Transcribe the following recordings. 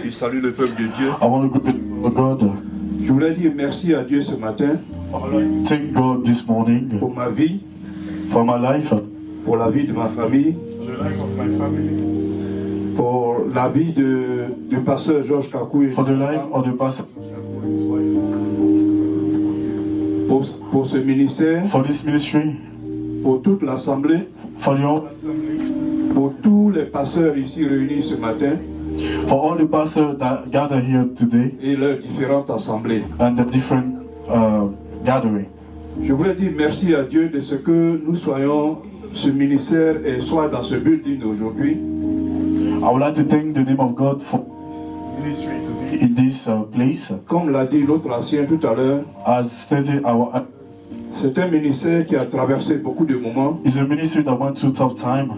et salue le peuple de Dieu. I want to greet God. Je voulais dire merci à Dieu ce matin Thank God this morning pour ma vie, for my life, pour la vie de ma famille, pour la vie du pasteur Georges Kakou et for the life of the pastor, pour ce ministère, for this ministry, pour toute l'assemblée, for your, pour tous les pasteurs ici réunis ce matin for all the pastors that gather here today et leurs différentes assemblées. and the different gathering. Je voulais dire merci à Dieu de ce que nous soyons, ce ministère et soit dans ce building aujourd'hui. I would like to thank the name of God for ministry in this place. Comme l'a dit l'autre ancien tout à l'heure, As stated, c'est un ministère qui a traversé beaucoup de moments. it's a ministry that went through tough time.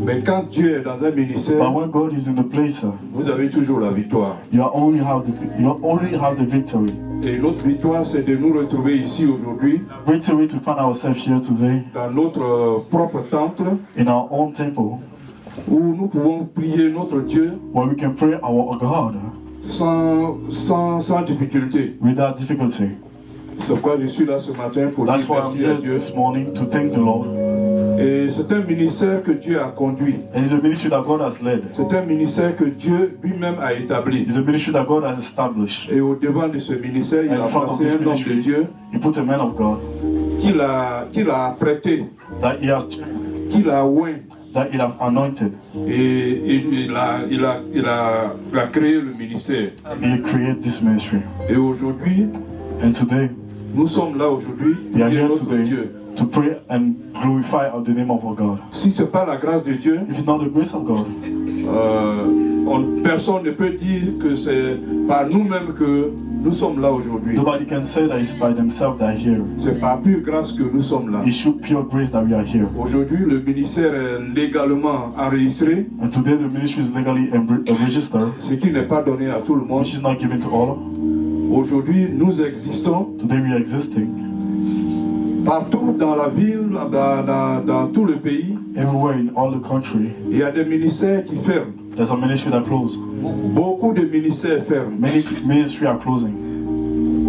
Mais quand Dieu est dans un ministère, But when God is in the place, vous avez toujours la victoire. you only have the victory. Et l'autre victoire, c'est de nous retrouver ici aujourd'hui, Victory to find ourselves here today dans notre propre temple, in our own temple, où nous pouvons prier notre Dieu where we can pray our God sans difficulté. without difficulty. C'est pourquoi je suis là ce matin pour dire That's why I'm merci à here Dieu. this morning to thank the Lord. Et c'est un ministère que Dieu a conduit. And it's a ministry that God has led. C'est un ministère que Dieu lui-même a établi. It's a ministry that God has established. Et au devant de ce ministère, il And a in front of placé this un homme de ministry, Dieu He put a man of God qu'il a apprêté, that He has, qu'il a oint. that He has anointed. Et il a créé le ministère. He created this ministry. Et aujourd'hui, And today, nous sommes là aujourd'hui pour we are prier here notre today Dieu. to pray and glorify the name of our God. Si ce n'est pas la grâce de Dieu, If it's not the grace of God, personne ne peut dire que c'est par nous-mêmes que nous sommes là aujourd'hui. nobody can say that it's by themselves that are here. C'est par pure grâce que nous sommes là. It's through pure grace that we are here. Aujourd'hui, le ministère est légalement enregistré, And today the ministry is legally registered, ce qui n'est pas donné à tout le monde. which is not given to all. Aujourd'hui, nous existons Today we are existing partout dans la ville, dans tout le pays. everywhere in all the country. Il y a des ministères qui ferment. There's a ministry that closed. Beaucoup de ministères ferment. Many ministries are closing,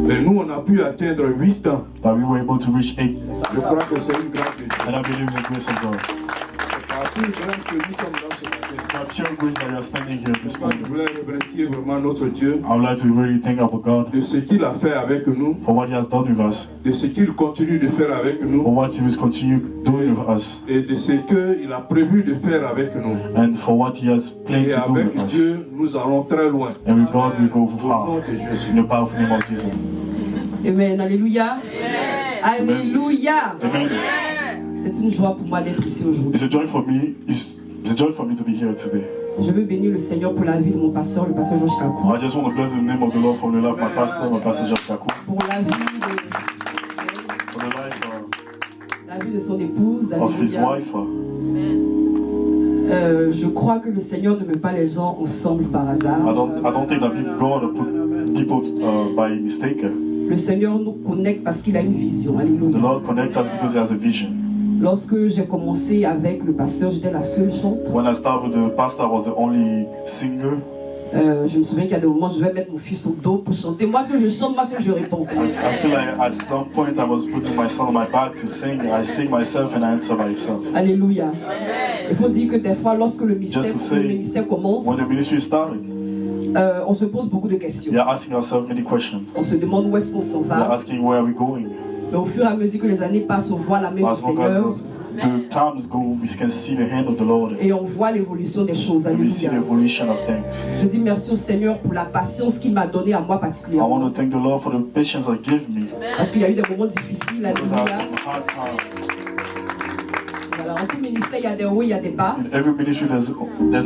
Mais nous, on a pu atteindre 8 ans. but we were able to reach 8. Je crois que c'est une grâce de Dieu. And I believe it's the grace of God. C'est par pure grâce que nous sommes là ce matin. By pure grace that you are standing here this Moi, je morning. voulais remercier vraiment notre Dieu I would like to really thank our God de ce qu'il a fait avec nous, for what He has done with us, de ce qu'il continue de faire avec for nous what He will continue doing with us, et de ce qu'il a prévu de faire avec nous. and for what He has planned Et to do with avec us. Dieu, nous allons très loin. And with God we go Au nom far. de Jésus. In the powerful name of Jesus. Amen. Alléluia. Alléluia. Amen. C'est une joie pour moi d'être ici aujourd'hui. It's a joy for me. It's a joy for me to be here today. Je veux bénir le Seigneur pour la vie de mon pasteur, le pasteur Georges Kakou. I just want to bless the name of the Lord for the life of my pastor Georges Kakou, Pour la vie for the life de son épouse. of his Alléluia. wife. Je crois que le Seigneur ne met pas les gens ensemble par hasard. I don't think that God put people by mistake. Le Seigneur nous connecte parce qu'il a une vision. The Alléluia. Lord connects us because He has a vision. Lorsque j'ai commencé avec le pasteur, j'étais la seule chante. When I started with the pastor, I was the only singer. Je me souviens qu'il y a des moments où je vais mettre mon fils au dos pour chanter. Moi, si je chante, moi, si je réponds. I feel like at some point I was putting my son on my back to sing. I sing myself and I answer myself. Alléluia. Il faut dire que des fois, lorsque le Just to say, ministère commence, when the ministry started, on se pose beaucoup de questions. we are asking ourselves many questions. On se demande où est-ce qu'on s'en We are va. asking where are we going. Mais au fur et à mesure que les années passent, on voit la main du As long as Seigneur the times go, we can see the hand of the Lord et on voit l'évolution des choses. and we see the Alléluia. evolution of things. Je dis merci au Seigneur pour la patience qu'il m'a donnée à moi I particulièrement. want to thank the Lord for the patience He gave me Parce qu'il y a eu des moments difficiles. because I had Alléluia. some hard times. Voilà, en tout ministère, il y a des hauts, il y a des bas. In every ministry, there's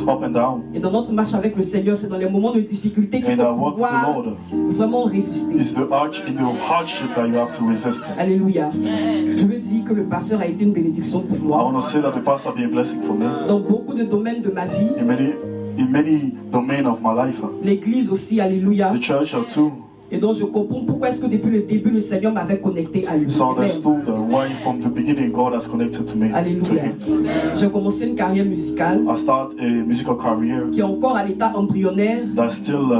up and down. Et dans notre marche avec le Seigneur, c'est dans les moments de difficulté qu'il And faut I walk with the pouvoir Lord. vraiment résister. It's in the hardship that you have to resist. Alléluia. Je veux dire que le pasteur a été une bénédiction pour I moi. want to say that the pastor be a blessing for me Dans beaucoup de domaines de ma vie, in many domains of my life. l'église aussi, alléluia. The church too. Et donc je comprends pourquoi est-ce que depuis le début le Seigneur m'avait connecté à lui. So I Amen. understood why from the beginning God has connected to me, to Alléluia. Him. J'ai commencé une carrière musicale I started a musical career qui est encore à l'état embryonnaire. that's still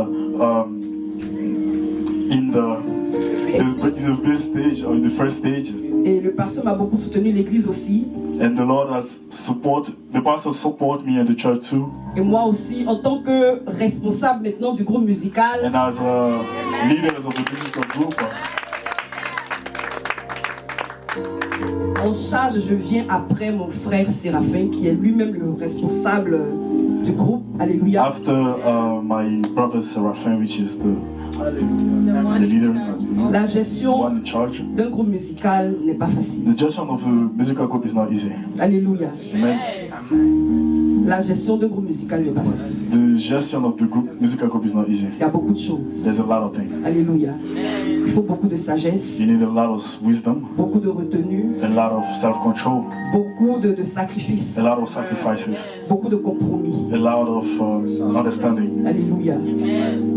in the best stage, or in the first stage. Et le pasteur m'a beaucoup soutenu, l'église aussi. And the Lord has the pastor support me and the church too. Et moi aussi, en tant que responsable maintenant du groupe musical, And as leaders of the musical group, en charge, je viens après mon frère Séraphin, qui est lui-même le responsable du groupe. Alléluia. after my brother Seraphim, which is the leader, La the gestion one in charge. d'un groupe musical n'est pas facile. The gestion of a musical group is not easy. Alléluia. Amen. La gestion d'un groupe musical n'est pas facile. The gestion of the musical group is not easy. Il y a beaucoup de choses. There's a lot of things. Alléluia. Il faut beaucoup de sagesse, You need a lot of wisdom, beaucoup de retenue, a lot of self-control, beaucoup de sacrifices, a lot of sacrifices, beaucoup de compromis. a lot of understanding. Alléluia.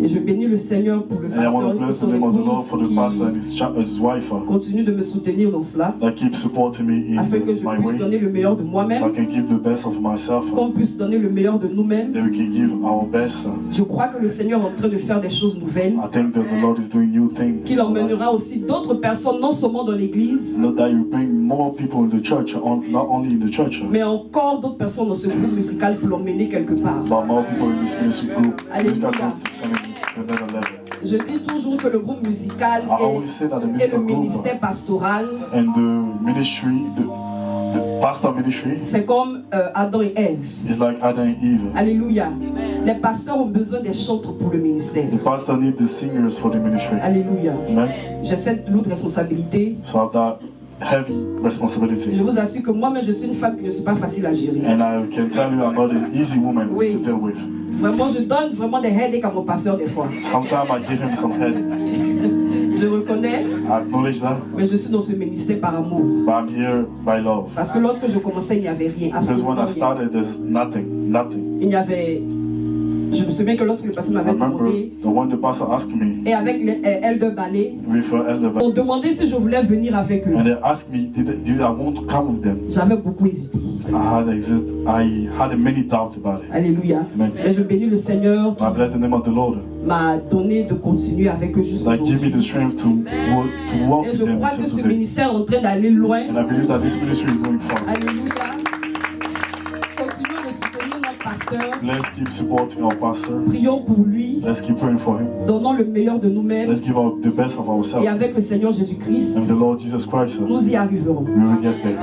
Et je bénis le Seigneur pour le And I want pasteur to et bless the son name of the Lord for the épouse pastor and qui his wife continue de me soutenir dans cela, that keep supporting me in afin que je my puisse way, donner le meilleur de so I moi-même, can give the best of myself, qu'on puisse donner le meilleur de nous-mêmes. that we can give our best. Je crois que le Seigneur est en train de faire des choses nouvelles, I think that the Lord is doing new things. qu'il emmènera aussi d'autres personnes, non seulement dans l'église, Not that you bring more people in the church, not only in the church, mais encore d'autres personnes dans ce groupe musical pour l'emmener quelque part. but more people in this musical group Alléluia. to send it to another level. Je dis toujours que le groupe musical I always say that the et le musical group ministère pastoral, and the ministry, the pastor ministry, c'est comme Adam et Ève. is like Adam and Eve. Alléluia. Les pasteurs ont besoin des chantres pour le ministère. The pastor needs the singers for the ministry. Alléluia. Amen. J'ai cette lourde responsabilité. So I have that heavy responsibility. Je vous assure que moi-même, je suis une femme qui ne suis pas facile à gérer. And I can tell you I'm not an easy woman Oui. to deal with. Vraiment, je donne vraiment des headaches à mon pasteur des fois. Sometimes I give him some headache. Je reconnais, I acknowledge that, mais je suis dans ce ministère par amour. but I'm here by love. Parce que lorsque je commençais, il n'y avait rien. Because Absolument when I rien. started, there's nothing. Il n'y avait... Je me souviens que lorsque le pasteur I m'avait remember demandé, the one the pastor asked me et avec Elder Ballet, with elder, on demandait si je voulais venir avec eux. and they asked me, did I want to come with them? J'avais beaucoup hésité. I had many doubts about it. Alléluia. Amen. Mais je bénis le Seigneur I bless the name of the Lord. m'a donné de continuer avec eux jusqu'à That give me the aujourd'hui. strength to walk Et with je them crois que until ce today. ministère est en train d'aller loin. And I believe that this ministry is going far. Alléluia. Continuons de soutenir notre pasteur. Let's keep supporting our pastor. Prions pour lui. Let's keep praying for him. Donnons le meilleur de nous-mêmes. Let's give out the best of Et ourselves. avec le Seigneur Jésus-Christ, And the Lord Jesus Christ, nous y arriverons. we will get there.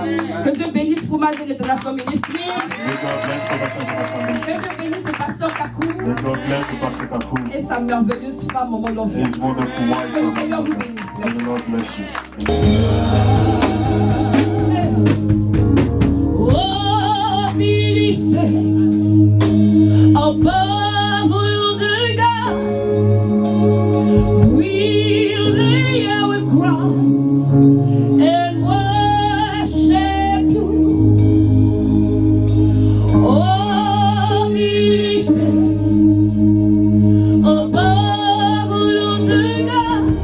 Que Dieu bénisse pour Mazel International Ministry. May God bless the pastor international Que ministry. Dieu bénisse le pasteur Kakou May God bless the pastor Kaku, et sa merveilleuse femme, Maman Lovie. his wonderful wife, Que le and Seigneur vous mother. bénisse. May the Merci. Lord bless you. Oh, be lifted above all the gods. We'll lay our crowns and worship you. Oh, be lifted above all the gods.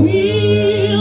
We'll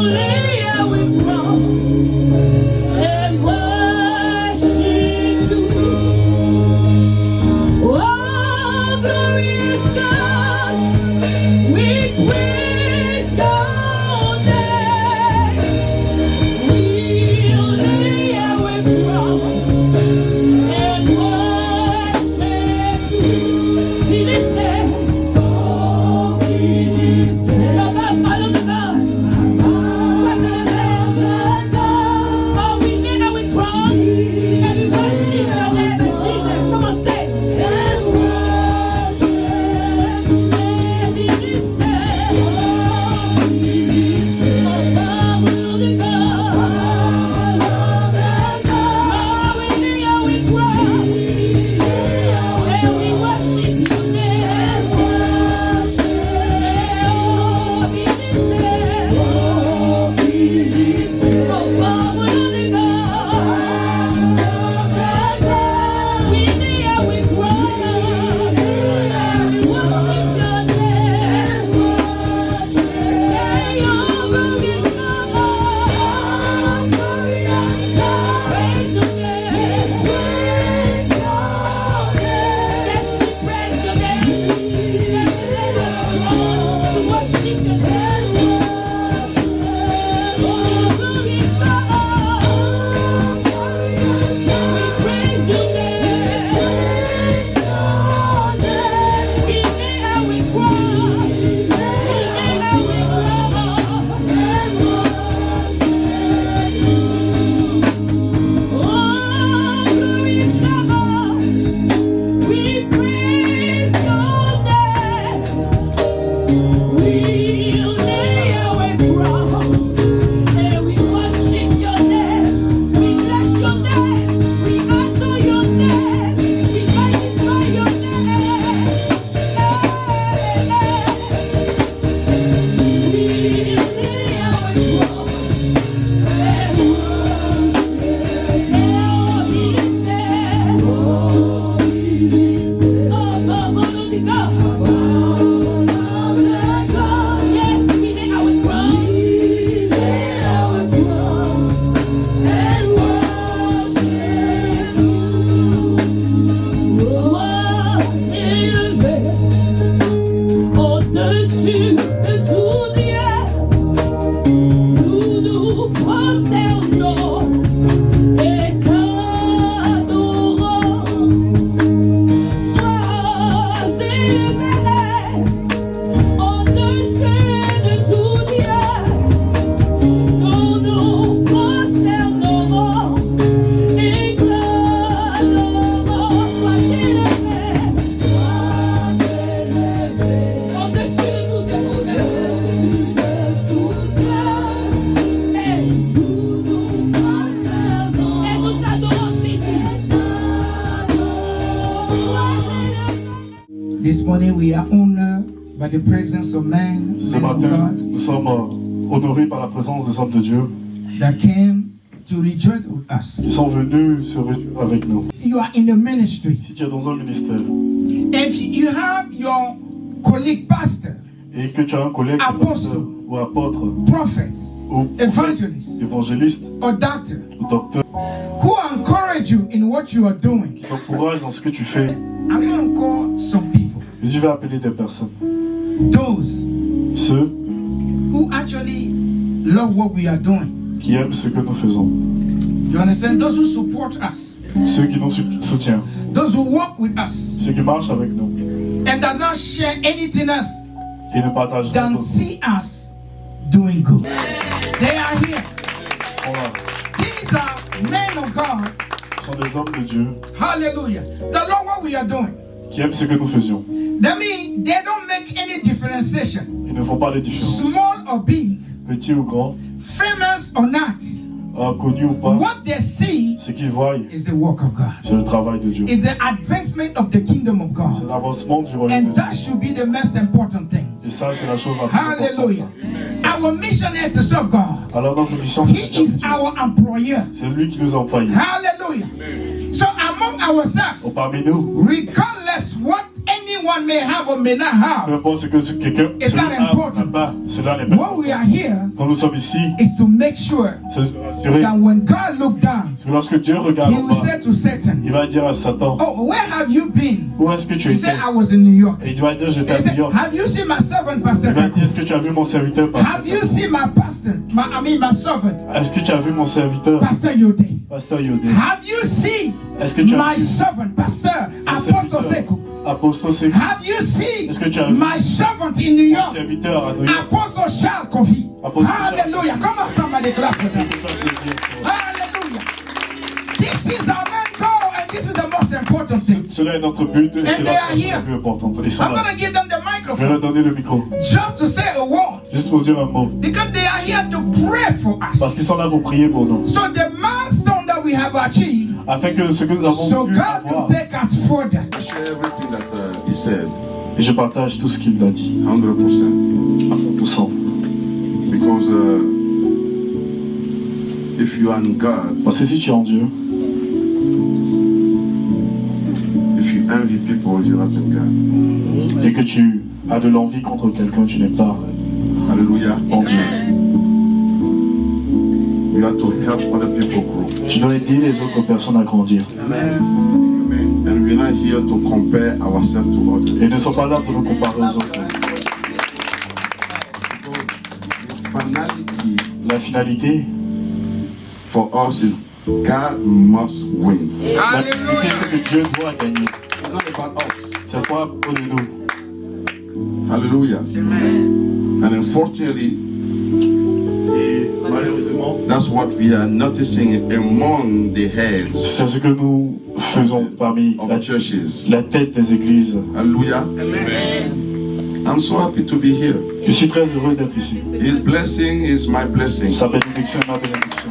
This morning we are honored by the presence of men Ce of matin, God, nous sommes honorés par la présence des hommes de Dieu that came to rejoice with us. qui sont venus se réunir avec nous. If you are in the ministry, Si tu es dans un ministère if you have your colleague pastor, et que tu as un collègue Apostle. pasteur ou apôtre prophet, ou evangelist, évangéliste or doctor ou docteur who encourage you in what you are doing, qui t'encourage dans ce que tu fais, I'm going to call some people, je vais appeler des personnes. those Ceux who actually love what we are doing. qui aiment ce que nous faisons. You understand? Those who support us, Ceux qui nous soutiennent. those who walk with us, Ceux qui marchent avec nous. and that not share anything else Et ne partagent rien than d'autre. see us doing good. They are here. Ils sont là. These are men of God. Ils sont des hommes de Dieu Hallelujah. That love what we are doing. qui aiment ce que nous faisions. That means they don't make any differentiation, Ils ne font pas les différences. small or big, Petit ou grand, famous or not. connu ou pas, What they see ce qu'ils voient, is the work of God. c'est le travail de Dieu. It's the advancement of the kingdom of C'est God. l'avancement du royaume de And Dieu. that should be the most important Et thing. ça, c'est la chose la plus Hallelujah. importante. Our mission is to serve God. Alors notre mission, c'est de He is servir. our employer. C'est lui qui nous emploie. Hallelujah. So among ourselves, Donc, parmi nous, regardless what anyone may have or may not peu have, importe ce que quelqu'un It's not important. n'a pas, cela n'est pas. what we are here Quand nous sommes ici, is to make sure c'est de se rassurer that when God looked down, que lorsque Dieu regarde He en will bas, say to Satan, il va dire à Satan, "Oh, where have you been?" où est-ce que tu He étais? said, "I was in New York." Et il va dire, j'étais He à New said, York. "Have you seen my servant, Pastor Il va Kako? dire, est-ce que tu as vu mon serviteur, Have you seen my pastor? My servant, Est-ce que tu as vu mon serviteur, Pastor Yode? Pasteur Yodé? Have you seen Est-ce que tu as my vu servant, Pastor mon Apostle serviteur, Seko? Apostole Seko? Have you seen Est-ce que tu as vu my servant in New mon York, serviteur à New York? Apostle Charles Kofi? Apostle Charles. Hallelujah! Come on, somebody clap for them. Ça fait plaisir. Hallelujah! This is our main goal, and this is the most important thing. Cela est notre but et c'est they la are chose here. la plus importante. Ils sont I'm là. gonna give them the Je vais leur microphone donner le micro, just to say a word juste pour dire un mot. because they are here to pray for Parce us. qu'ils sont là pour prier pour nous. So the milestone that we have achieved, Afin que ce que nous avons so pu God avoir, can take us further. I share everything that he said, et je partage tout ce qu'il a dit, 100%. à 100%. Because if you are in God, Parce que si tu es en Dieu, if you envy people, you're not in God. et que tu as de l'envie contre quelqu'un, tu n'es pas Hallelujah. en Dieu. You have to help other people grow. Tu dois aider les autres personnes à grandir. And we're not here to compare ourselves to others. Et ne sont pas là pour nous comparer aux autres. The finality La finalité, for us is God must win. la finalité, c'est que Dieu doit gagner. It's not about us. C'est pas pour nous. Hallelujah. And unfortunately, Et malheureusement, that's what we are noticing among the heads c'est ce que nous faisons parmi of churches. la tête des églises. Hallelujah. I'm so happy to be here. Je suis très heureux d'être ici. His blessing is my blessing. Sa bénédiction est ma bénédiction.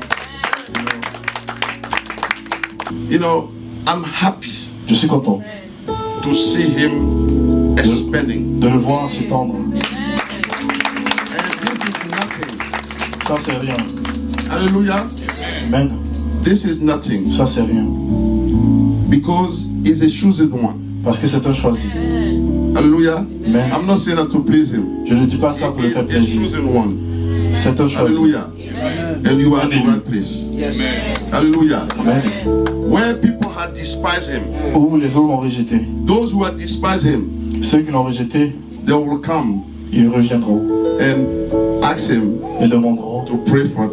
You know, I'm happy Je suis content to see him expanding. de le voir s'étendre. And this is nothing. Ça, c'est rien. Hallelujah. Amen. This is nothing. Ça, c'est rien. Because he's a chosen one. Parce que c'est un choisi. Hallelujah. Amen. I'm not saying that to please him. Je ne dis pas ça pour le He's faire a plaisir. chosen one. C'est un choisi. Hallelujah. And you are in the right place. Hallelujah. Amen. Where people had despised him, Où les autres l'ont rejeté. those who had despised him, Ceux qui l'ont rejeté, they will come ils reviendront and ask him et demanderont to pray for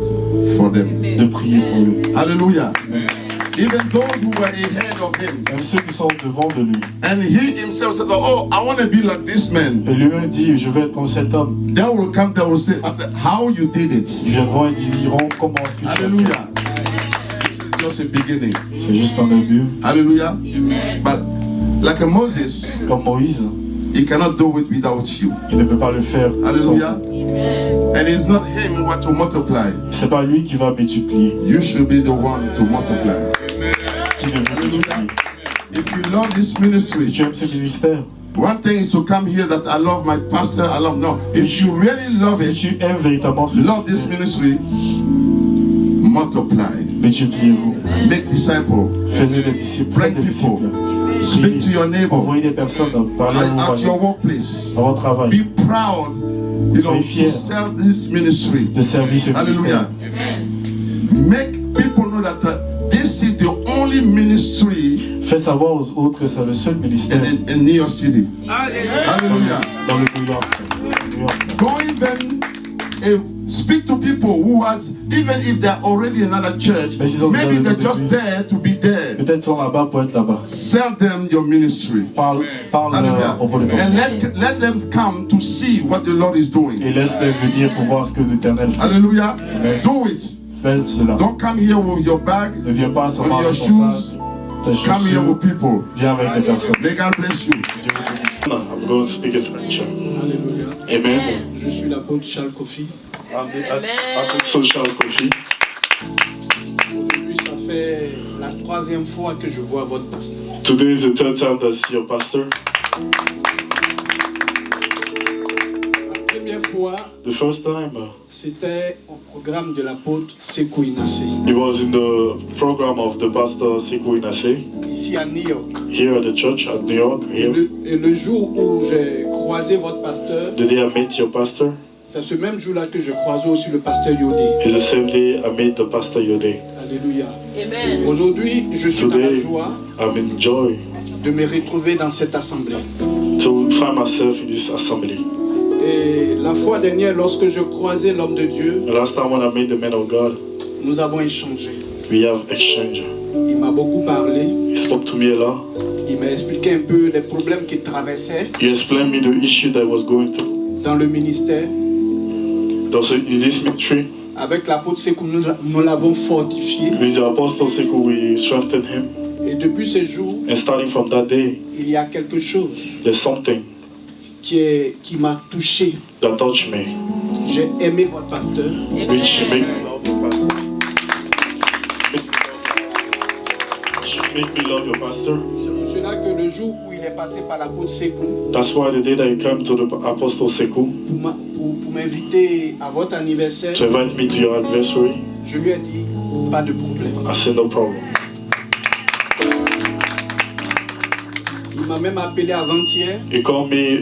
them. de prier pour lui. Hallelujah. Even those who were ahead of him. Même ceux qui sont devant de lui. And he himself said, oh, I want to be like this man. Et lui-même dit, je vais être comme cet homme. They will come, they will say, how you did it. Ils viendront et diront comment est-ce que tu as fait. Hallelujah. This is just a beginning. C'est juste un début. Hallelujah. But like a Moses, Comme Moïse, he cannot do it without you. il ne peut pas le faire sans Hallelujah. vous. And it's not him who has to multiply. C'est pas lui qui va multiplier, You should be the one to multiply. qui devrait multiplier. If you love this Si ministry, tu aimes ce ministère, One thing is to come here that I love my pastor, I love. No, if you really love Si it, tu aimes véritablement ce love this ministry, multiply, multipliez-vous. make disciples, Faisez des disciples, bring faites des people, disciples. speak to your neighbor, Envoyez des personnes, parlez à vos at your voisins, workplace. à votre travail, Be proud, Soyez fiers to serve this ministry. de servir ce Hallelujah. ministère. Make people know that this is the only ministry Faites savoir aux autres que c'est le seul ministère in New York City. Hallelujah. dans le New York. Don't even speak to people who has, even if they're already in another church, Mais s'ils ont maybe déjà they're just l'église. there to be there. Peut-être qu'ils sont là-bas pour être là-bas. Sell them your ministry. Parle Hallelujah. à propos de ton And ministère. let them come to see what the Lord is doing. Et laisse-les venir pour voir ce que l'Éternel fait. Hallelujah. Amen. Do it. Faites cela. Don't come here with your bag, Ne viens pas seulement with your avec ton shoes. sac, tes Come here chaussures. with people. Viens avec des personnes. May God bless you. Dieu vous bénisse. I'm going to speak in French. Alléluia. Amen. Je suis l'apôtre Charles Kofi. Social coffee. Aujourd'hui, ça fait la 3e fois que je vois votre pasteur. Today is the third time that I see your pastor. La première fois, The first time, c'était au programme de l'apôtre Sekou Inassé, it was in the program of the pastor Sekou Inassé ici à New York. here at the church at New York. Here. Et le jour où j'ai croisé votre pasteur, The day I met your pastor c'est ce même jour-là que je croisais aussi le pasteur Yodé. is the same day I met the pastor Yode. Alléluia. Aujourd'hui, je suis dans la Today, joie I'm in joy de me retrouver dans cette assemblée. to find myself in this assembly. Et la fois dernière, lorsque je croisais l'homme de Dieu, The last time when I met the man of God, nous avons échangé. we have exchanged. Il m'a beaucoup parlé. He spoke to me a lot. Il m'a expliqué un peu les problèmes qu'il traversait He explained me the issue that I was going through. dans le ministère. Also in this ministry, Avec l'apôtre Sekou, nous l'avons fortifié. with the apostle Sekou, we strengthened him. Et depuis ce jour, And starting from that day, il y a quelque chose there's something qui m'a touché. that touched me, J'ai aimé votre pasteur. which made me love your pastor. Which made me love your pastor. C'est pour cela que le jour où il est passé par l'apôtre Sekou That's why the day that you came to the apostle Sekou pour m'inviter à votre anniversaire, to invite me to your anniversary, je lui ai dit pas de problème. I said no problem. Il m'a même appelé avant-hier. He called me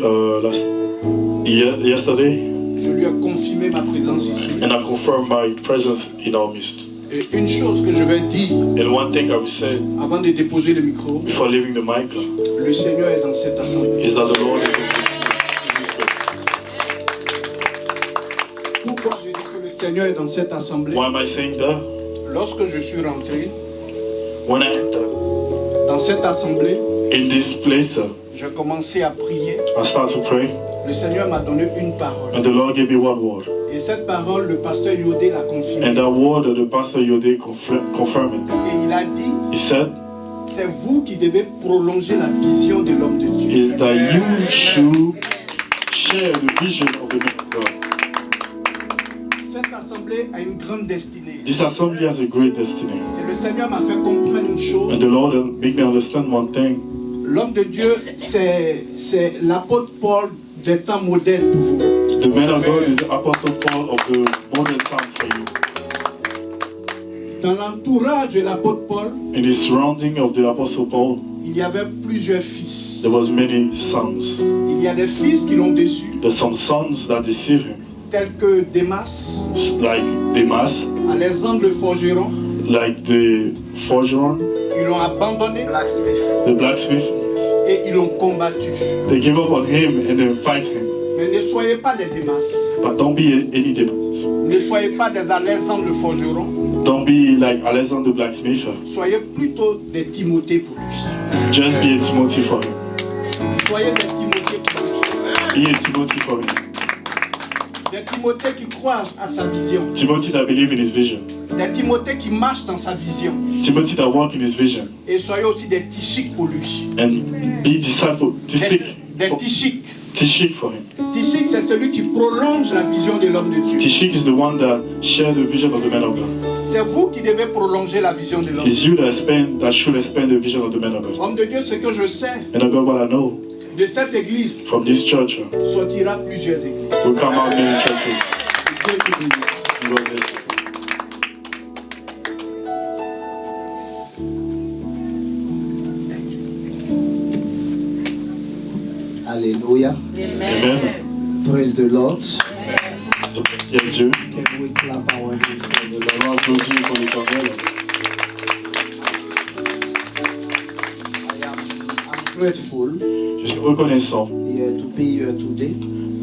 yesterday, Je lui ai confirmé ma présence ici. and I confirmed my presence in our midst. Et une chose que je vais dire And one thing I will say avant de déposer le micro, before leaving the mic le Seigneur est dans cette assemblée. is that the Lord is in this place. Pourquoi je dis que le Seigneur est dans cette assemblée? Why am I saying that? Lorsque je suis rentré When I enter dans cette assemblée, in this place, j'ai commencé à prier. I start to pray, Le Seigneur m'a donné une parole. and the Lord gave me one word. Et cette parole, le pasteur Yodé l'a confirmée. And that word that the pastor Yode confirmed it. Et il a dit, He said, c'est vous qui devez prolonger la vision de l'homme de Dieu. is that you should share the vision of the man of God. Cette assemblée a une grande destinée. This assembly has a great destiny. Et le Seigneur m'a fait comprendre une chose. And the Lord made me understand one thing. L'homme de Dieu, c'est l'apôtre Paul des temps modernes pour vous. The man of God is the Apostle Paul of the modern time for you. Dans l'entourage de l'apôtre Paul, In the surrounding of the Apostle Paul, il y avait plusieurs fils. there was many sons. Il y a des fils qui l'ont déçu, There's some sons that deceive him, tels que Démas, like Demas, Alexandre le forgeron. like the forger, Ils l'ont abandonné the blacksmith. et ils l'ont combattu. They give up on him and then fight him. Mais ne soyez pas des Démas. But don't be any Demas. Ne soyez pas des Alexandre le forgeron. Don't be like Alexander the blacksmith. Soyez plutôt des Timothée pour lui. Just be a Timothy for him. Soyez des Timothée pour lui. Be a Timothy for him. Des Timothée qui croient à sa vision. Timothy that believe in his vision. Des Timothée qui marchent dans sa vision. Timothy that walk in his vision. Et soyez aussi des Tichiques pour lui. And be disciple, Tishik. Des Tichiques. Tishik for him. Tichique, c'est celui qui prolonge la vision de l'homme de Dieu. Tishik is the one that share the vision of the man of God. C'est vous qui devez prolonger la vision de l'homme. It's you that should expand the vision of the man of God. Homme de Dieu, ce que je sais, And of God, what I know, De cette église From this church sortira plusieurs églises. will come out many churches. Dieu te bénisse. God bless you. Hallelujah. Amen. Praise the Lord. Il y a Dieu. Can we clap our hands for the Lord? On applaudit pour l'Éternel. I'm grateful Je suis reconnaissant to be here today.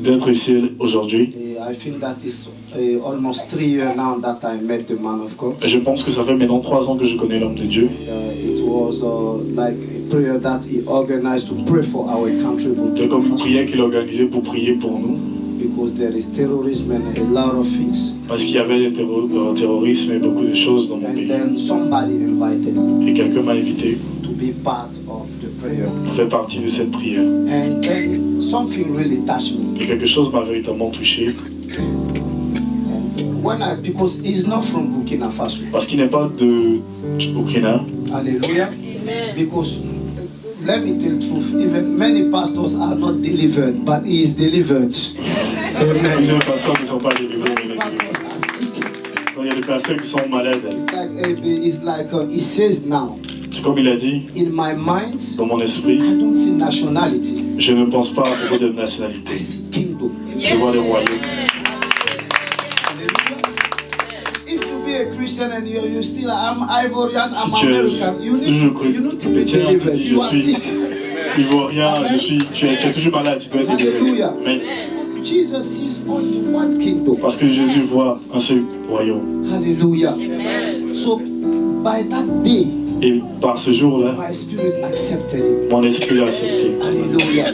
d'être ici aujourd'hui. I think that is almost 3 years now that I met the man of God. Et je pense que ça fait maintenant 3 ans que je connais l'homme de Dieu. It was like a prayer that he organized to pray for our country, C'est comme une prière qu'il a organisée pour prier pour nous. because there is terrorism and a lot of things. Parce qu'il y avait le terrorisme et beaucoup de choses dans mon And pays. then somebody invited me Et quelqu'un m'a invité to be part of the prayer. pour faire partie de cette prière. And then something really touched me. Et quelque chose m'a véritablement touché. Because he's not from Burkina Faso. Parce qu'il n'est pas de Burkina. Hallelujah. Because let me tell the truth, even many pastors are not delivered, but he is delivered. Amen. Plusieurs pasteurs ne sont pas délivrés. Mais les Pastors délivrés. are sick. Donc, il y a des pasteurs qui sont malades. It's like he says now, C'est comme il a dit, in my mind, dans mon esprit, I don't see nationality. je ne pense pas à propos de nationalité. I see kingdom. Je vois les royaumes. If you be a Christian and you still, I'm Ivorian, I'm Si tu es American, you need to be chrétien, tu delivered. dis You je are suis sick. ivoirien, tu es toujours malade, tu dois être délivré. Alléluia. Mais Jesus sees only one kingdom. parce que Jésus voit un seul royaume. Hallelujah. So by that day, Et par ce jour-là, my spirit accepted him. mon esprit l'a accepté. Hallelujah.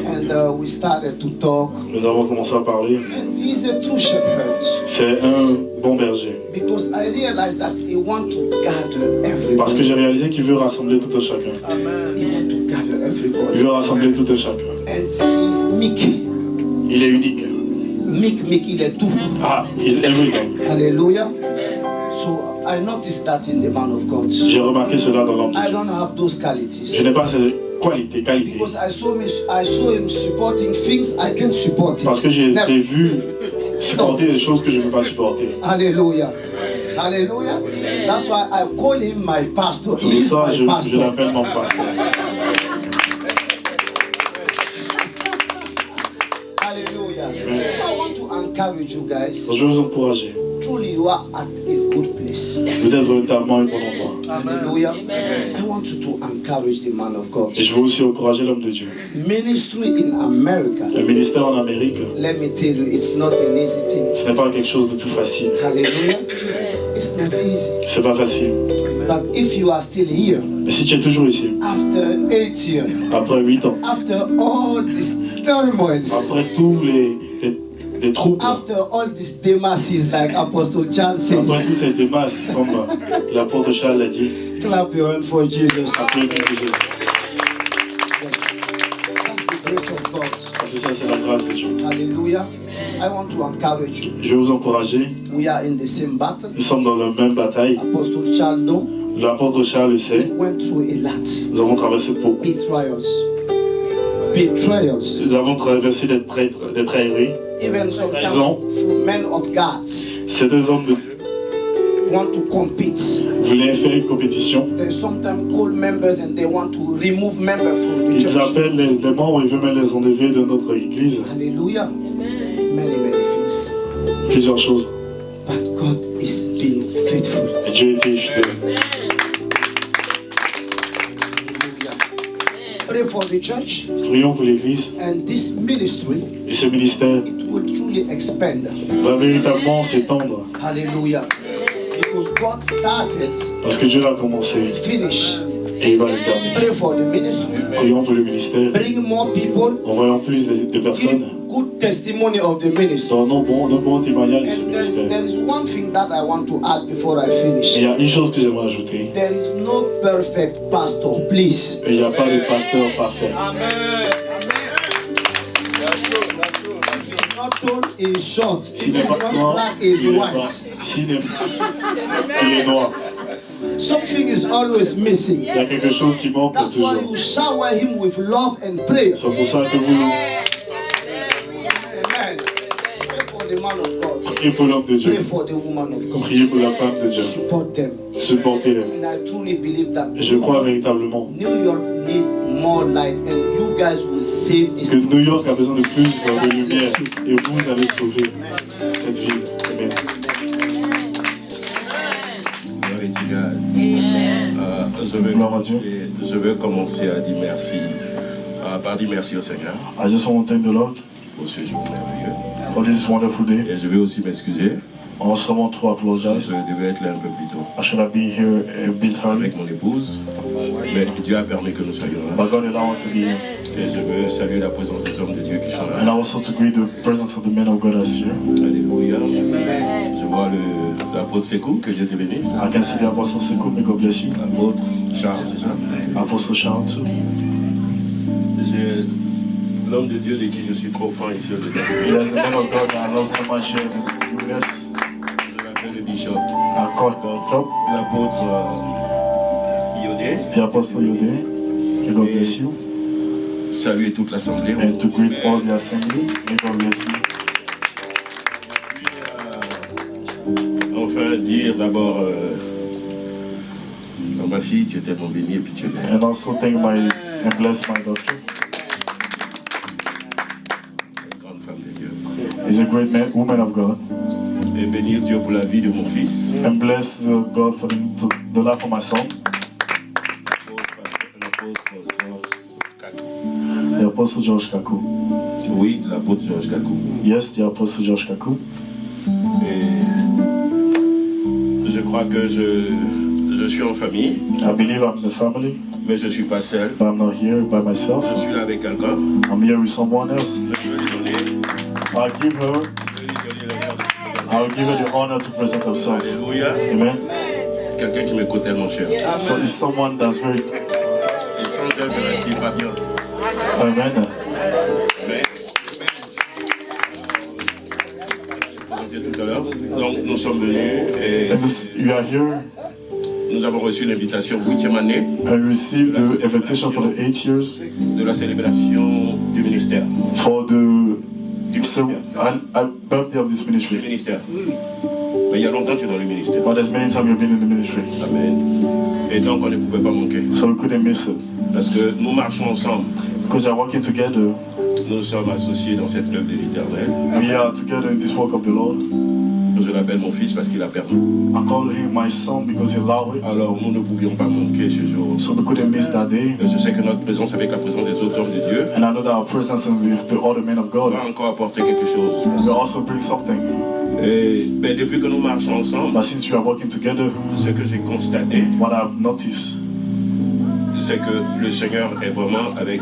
And we started to talk. Nous avons commencé à parler. And he's a true shepherd. C'est un bon berger. Because I realized that he wants to gather everybody. Parce que j'ai réalisé qu'il veut rassembler tout un chacun. He wants to gather Il everybody. veut rassembler tout un chacun. And he's meek. Il est unique. Meek, il est tout. Ah, he's everything. Hallelujah. So I noticed that in the man of God. J'ai remarqué cela dans l'homme de I Dieu. don't have those Je qualities. n'ai pas ces qualités. Because I saw him supporting things I can't support it. Parce que j'ai Never. vu supporter des choses que je ne peux pas supporter. Hallelujah. Hallelujah. That's why I call him my pastor. Pour He is ça, my je pastor. l'appelle mon pasteur. Hallelujah. So I want to encourage you guys. Donc, je vais vous encourager. Truly, you are at a good place. Vous êtes véritablement un bon endroit. Hallelujah. I want you to encourage the man of God. Et je veux aussi encourager l'homme de Dieu. Ministry in America. Le ministère en Amérique, Let me tell you, it's not an easy thing. ce n'est pas quelque chose de plus facile. Hallelujah. It's not easy. C'est pas facile. But if you are still here, Mais si tu es toujours ici, after 8 years, après 8 ans, after all these turmoils, après tous les troubles, after all these demases, like Apostle Charles après says, tous ces démasses, comme l'apôtre Charles l'a dit, clap your hand for Jesus. applaudis pour Jésus. That's the grace of God. Parce que ça, c'est la grâce de Dieu. Hallelujah. I want to encourage you. Je vais vous encourager. We are in the same battle. Nous sommes dans la même bataille. Apostle Charles, no, L'apôtre Charles le sait. went through a lot. Nous avons traversé beaucoup. Betrayals. Betrayals. Nous avons traversé des traîtres, des traîneries. Even sometimes Raison. men of God C'est des hommes de want to compete. voulaient faire une compétition. They sometimes call members and they want to remove members from the Ils church. appellent les membres, ils veulent même les enlever de notre église. Hallelujah. Many, many things. Plusieurs choses. But God is being faithful. Et Dieu était fidèle. Hallelujah. Pray for the church Prions pour l'église. and this ministry, Et ce ministère it will truly expand. va véritablement s'étendre. Hallelujah. Because God started, Parce que Dieu l'a commencé finish. et il va le terminer. Pray for the ministry. Prions pour le ministère. Bring more people. Envoyons plus de personnes. Give good testimony of the ministry. Donnons bon témoignage de ce And there ministère. is one thing that I want to add before I Et finish. il y a une chose que j'aimerais ajouter. There is no perfect pastor, please. Il n'y a pas de pasteur parfait. Not tall is short. S'il If n'est it's pas not noir, black is il est white. blanc. S'il est il est noir. something is always missing. Il y a quelque chose qui manque That's why toujours. you shower him with love and prayer. C'est pour ça que vous Amen. Pray for the man of God. priez pour l'homme de Dieu. Pray for the woman of God. Priez pour la femme de Dieu. Support them. Supportez-les. And I truly believe that Et je crois véritablement New York need more light, and you guys will save this. que New York a besoin de plus de lumière et vous allez sauver cette ville. Amen. Glory to God. Je veux commencer à dire merci. Par dire merci au Seigneur I just want to thank the Lord pour ce jour merveilleux. for this wonderful day. Et je veux aussi m'excuser. I also want to apologize. Je devais être là un peu plus tôt I should have been here a bit early, avec mon épouse. Mais Dieu a permis que nous soyons là. but God allowed us to be here. Et je veux saluer la présence des hommes de Dieu qui sont And là. also to greet the presence of the men of God that's here. Alléluia. Je vois l'apôtre Sekou, que Dieu te bénisse. I can see the Apostle Sekou, may God bless you. L'apôtre Charles, c'est ça. Apostle Charles too. J'ai l'homme de Dieu de qui je suis trop fan ici au Détroit. There's a man of God that I love so much here in the US. Je l'appelle le bishop. I call him Top, L'apôtre Yodé. the Apostle Yode. May God bless you. Saluer toute l'assemblée. And to greet all the assembly, may God bless you. Enfin, dire d'abord à ma fille, tu es tellement bénie et puis tu es belle. And also thank and bless my daughter. Une grande femme de Dieu. He's a great man, woman of God. Et bénir Dieu pour la vie de mon fils. And bless God for the life of my son, L'apôtre Georges Kakou. the Apostle George Kaku. Oui, l'apôtre Georges Kakou. Yes, the Apostle George Kaku. Et je crois que je suis en famille, I believe I'm in the family, mais je ne suis pas seul. but I'm not here by myself. Je suis là avec quelqu'un. I'm here with someone else. Je veux lui donner I'll give her l'honneur de I'll give her the honor to present herself. Alléluia. Amen. Quelqu'un qui me coûte tellement cher. So it's someone that's very Sans elle, je ne respire pas bien. Amen. Mais, je tout à l'heure. Donc nous sommes venus et And this, you are here. nous avons reçu l'invitation 8e année I received the invitation for the 8 years de la célébration du ministère. for the birthday of this Du ministry. ministère. Mais il y a longtemps que tu es dans le ministère. But there's many times you've been in the ministry, Amen. Et donc on ne pouvait pas manquer. so we couldn't miss it. Parce que nous marchons ensemble. Because we're working together. Nous sommes associés dans cette œuvre de l'Éternel. We are together in this work of the Lord. Je l'appelle mon fils parce qu'il a permis. I call him my son because he allowed it. Alors nous ne pouvions pas manquer ce jour. So we couldn't miss that day. Et je sais que notre présence avec la présence des autres hommes de Dieu And I know that our presence with the other men of God va encore apporter quelque chose. will also bring something. Et ben, depuis que nous marchons ensemble, But since we are working together, ce que j'ai constaté, what I've noticed c'est que le Seigneur est vraiment avec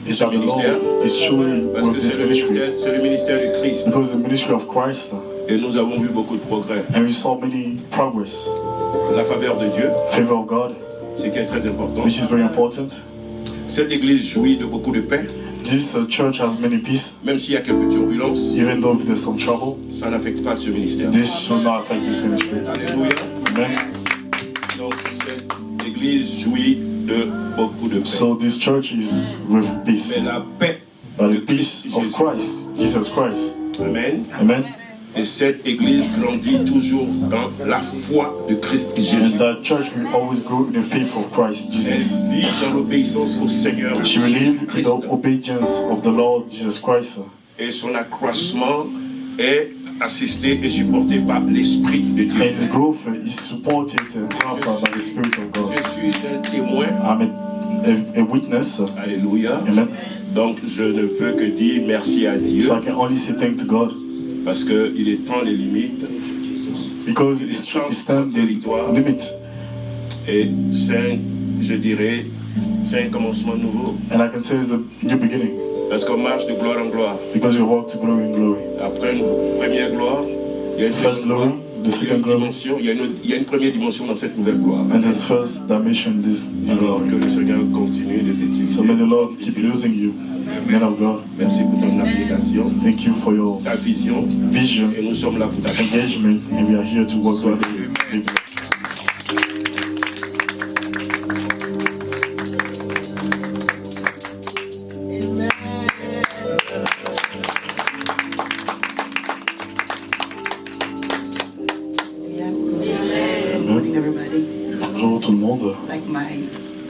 is ce that the ministère. Lord is truly Parce que with this ministry. c'est le ministère du Christ. Because the ministry of Christ, Et nous avons vu beaucoup de progrès. and we saw many progress, La faveur de Dieu, favor of God, c'est qui est très important. which is very important. Cette église jouit de beaucoup de paix, This church has many peace, même s'il y a quelques turbulences, even though there's some trouble. ça n'affecte pas ce ministère. This should not affect this ministry. Alléluia. Amen. Donc cette église jouit de beaucoup de paix. So this church is with Mais peace, la paix but de the peace Christ of Jésus. Christ, Jesus Christ. Amen. Amen. Et cette église grandit toujours dans la foi de Christ Jésus. And that church will always grow in the faith of Christ Elle Jesus. vit dans l'obéissance au Seigneur She will live in Christ. the obedience of the Lord Jesus Christ. Et son accroissement est assisté et supporté par l'Esprit de Dieu. And his growth is supported and helped by the Spirit of God. Je suis un témoin. I'm a witness. Alléluia. Amen. Donc je ne peux que dire merci à Dieu So I can only say thank to God parce qu'il est temps les limites because it's stand the limit. et je dirais, c'est un commencement nouveau. And I can say it's a new beginning Parce qu'on marche de gloire en gloire. because we walk to glory in glory. Après une première gloire, il y a une First seconde glory, gloire. the Il y a second une glory, dimension, il y a une première dimension dans cette nouvelle gloire. and this first dimension, this new Alors que glory. le Seigneur continue de So may t'utiliser. the Lord keep using you, men of God. Merci pour ton application, Thank you for your ta vision, vision, et nous sommes là pour t'accompagner. engagement, and we are here to work Sois with béni. you.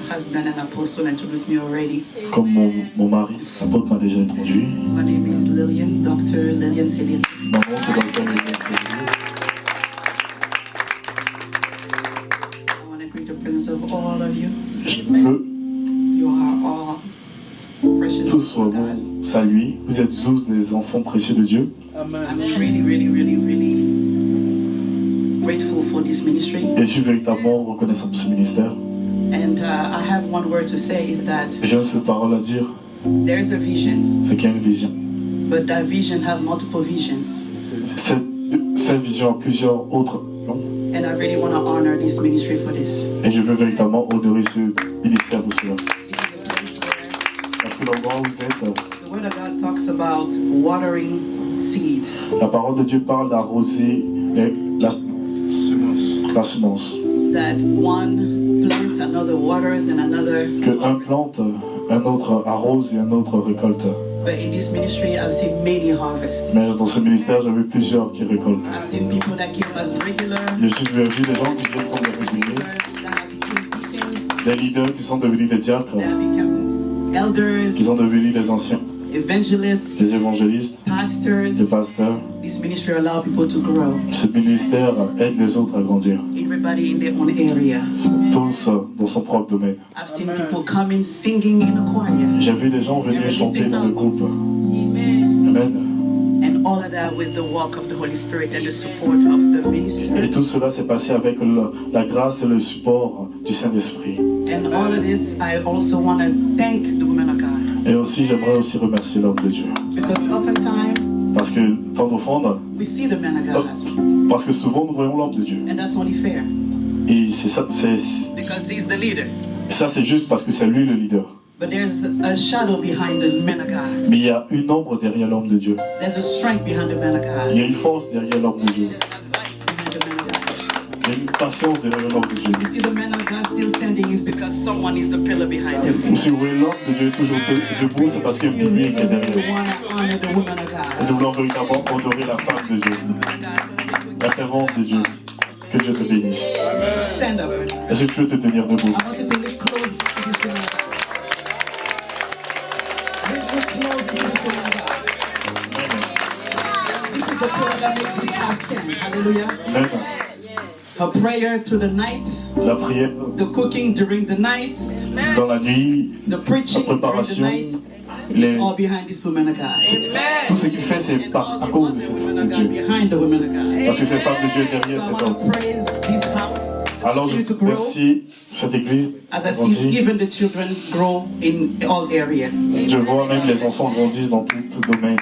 husband and apostle introduced me already. Comme mon mari, l'apôtre m'a déjà introduit. My name is Lillian, Dr. Lillian Céline. Mon nom c'est Dr. Lillian Céline. I want to greet the presence of all of you. Je veux You are all precious tous before God. vous saluer. Vous êtes tous des enfants précieux de Dieu. I'm really grateful for this ministry. Et je suis véritablement reconnaissant pour ce ministère. And I have one word to say is that Et j'ai une seule parole à dire, there's a vision, c'est qu'il y a une vision. but that vision have multiple visions. Cette vision a plusieurs autres visions. And I really want to honor this ministry for this. Et je veux véritablement honorer ce ministère pour cela. Parce que l'endroit où vous êtes, The Word of God talks about watering seeds. la parole de Dieu parle d'arroser la semence. That one plants, another waters, and another. Que un plante, un autre arrose et un autre récolte. But in this ministry, I've seen many harvests. Mais dans ce ministère, j'ai vu plusieurs qui récoltent. I've seen people that came as regular. J'ai vu des gens qui viennent comme des réguliers, des leaders qui sont devenus des diacres, That become elders, qui sont devenus des anciens, evangelists, des évangélistes, pastors. des pasteurs. This ministry allows people to grow. Ce ministère aide les autres à grandir, Everybody in their own area. tous dans son propre domaine. I've seen people coming singing in the choir. J'ai vu des gens venir chanter dans le groupe. Amen. And all of that with the walk of the Holy Spirit and the support of the ministry. Et tout cela s'est passé avec la grâce et le support du Saint-Esprit. And all of this, I also want to thank the women of God. Et aussi, j'aimerais aussi remercier l'homme de Dieu. Because oftentimes, Parce que, tant d'offrande, we see the man of God. parce que souvent nous voyons l'homme de Dieu. And that's only fair. Et c'est ça, Because he's the leader. ça c'est juste parce que c'est lui le leader. But there's a shadow behind the man of God. Mais il y a une ombre derrière l'homme de Dieu. There's a strength behind the man of God. Il y a une force derrière l'homme de Dieu. There's advice behind the man of God. Il y a une patience derrière l'homme de Dieu. You see the man of God still standing is because someone is the pillar behind him. Ou si vous voyez l'homme de Dieu toujours debout, c'est parce qu'il y a un You pilier really qui est derrière. want to honor the woman of Et God. nous voulons véritablement honorer la femme de Dieu, la servante de Dieu. Que Dieu te bénisse. Stand up. Est-ce que tu veux te tenir debout? I want you to live close to this woman of God. Live close to this woman of God. This is the pillar that makes the house stand. Hallelujah. Amen. Her prayer to the nights, La prière the cooking during the nights, dans la nuit, the preaching la during the préparation, nights, les- all behind this woman of God. tout ce qu'il fait, c'est à cause de cette femme de Dieu. Behind the woman of God. Parce que cette femme de Dieu est derrière So I cet want homme. to praise this house. Alors je remercie cette église. As I see grandit. even the children grow in all areas. Je vois même les enfants grandissent dans tout domaine.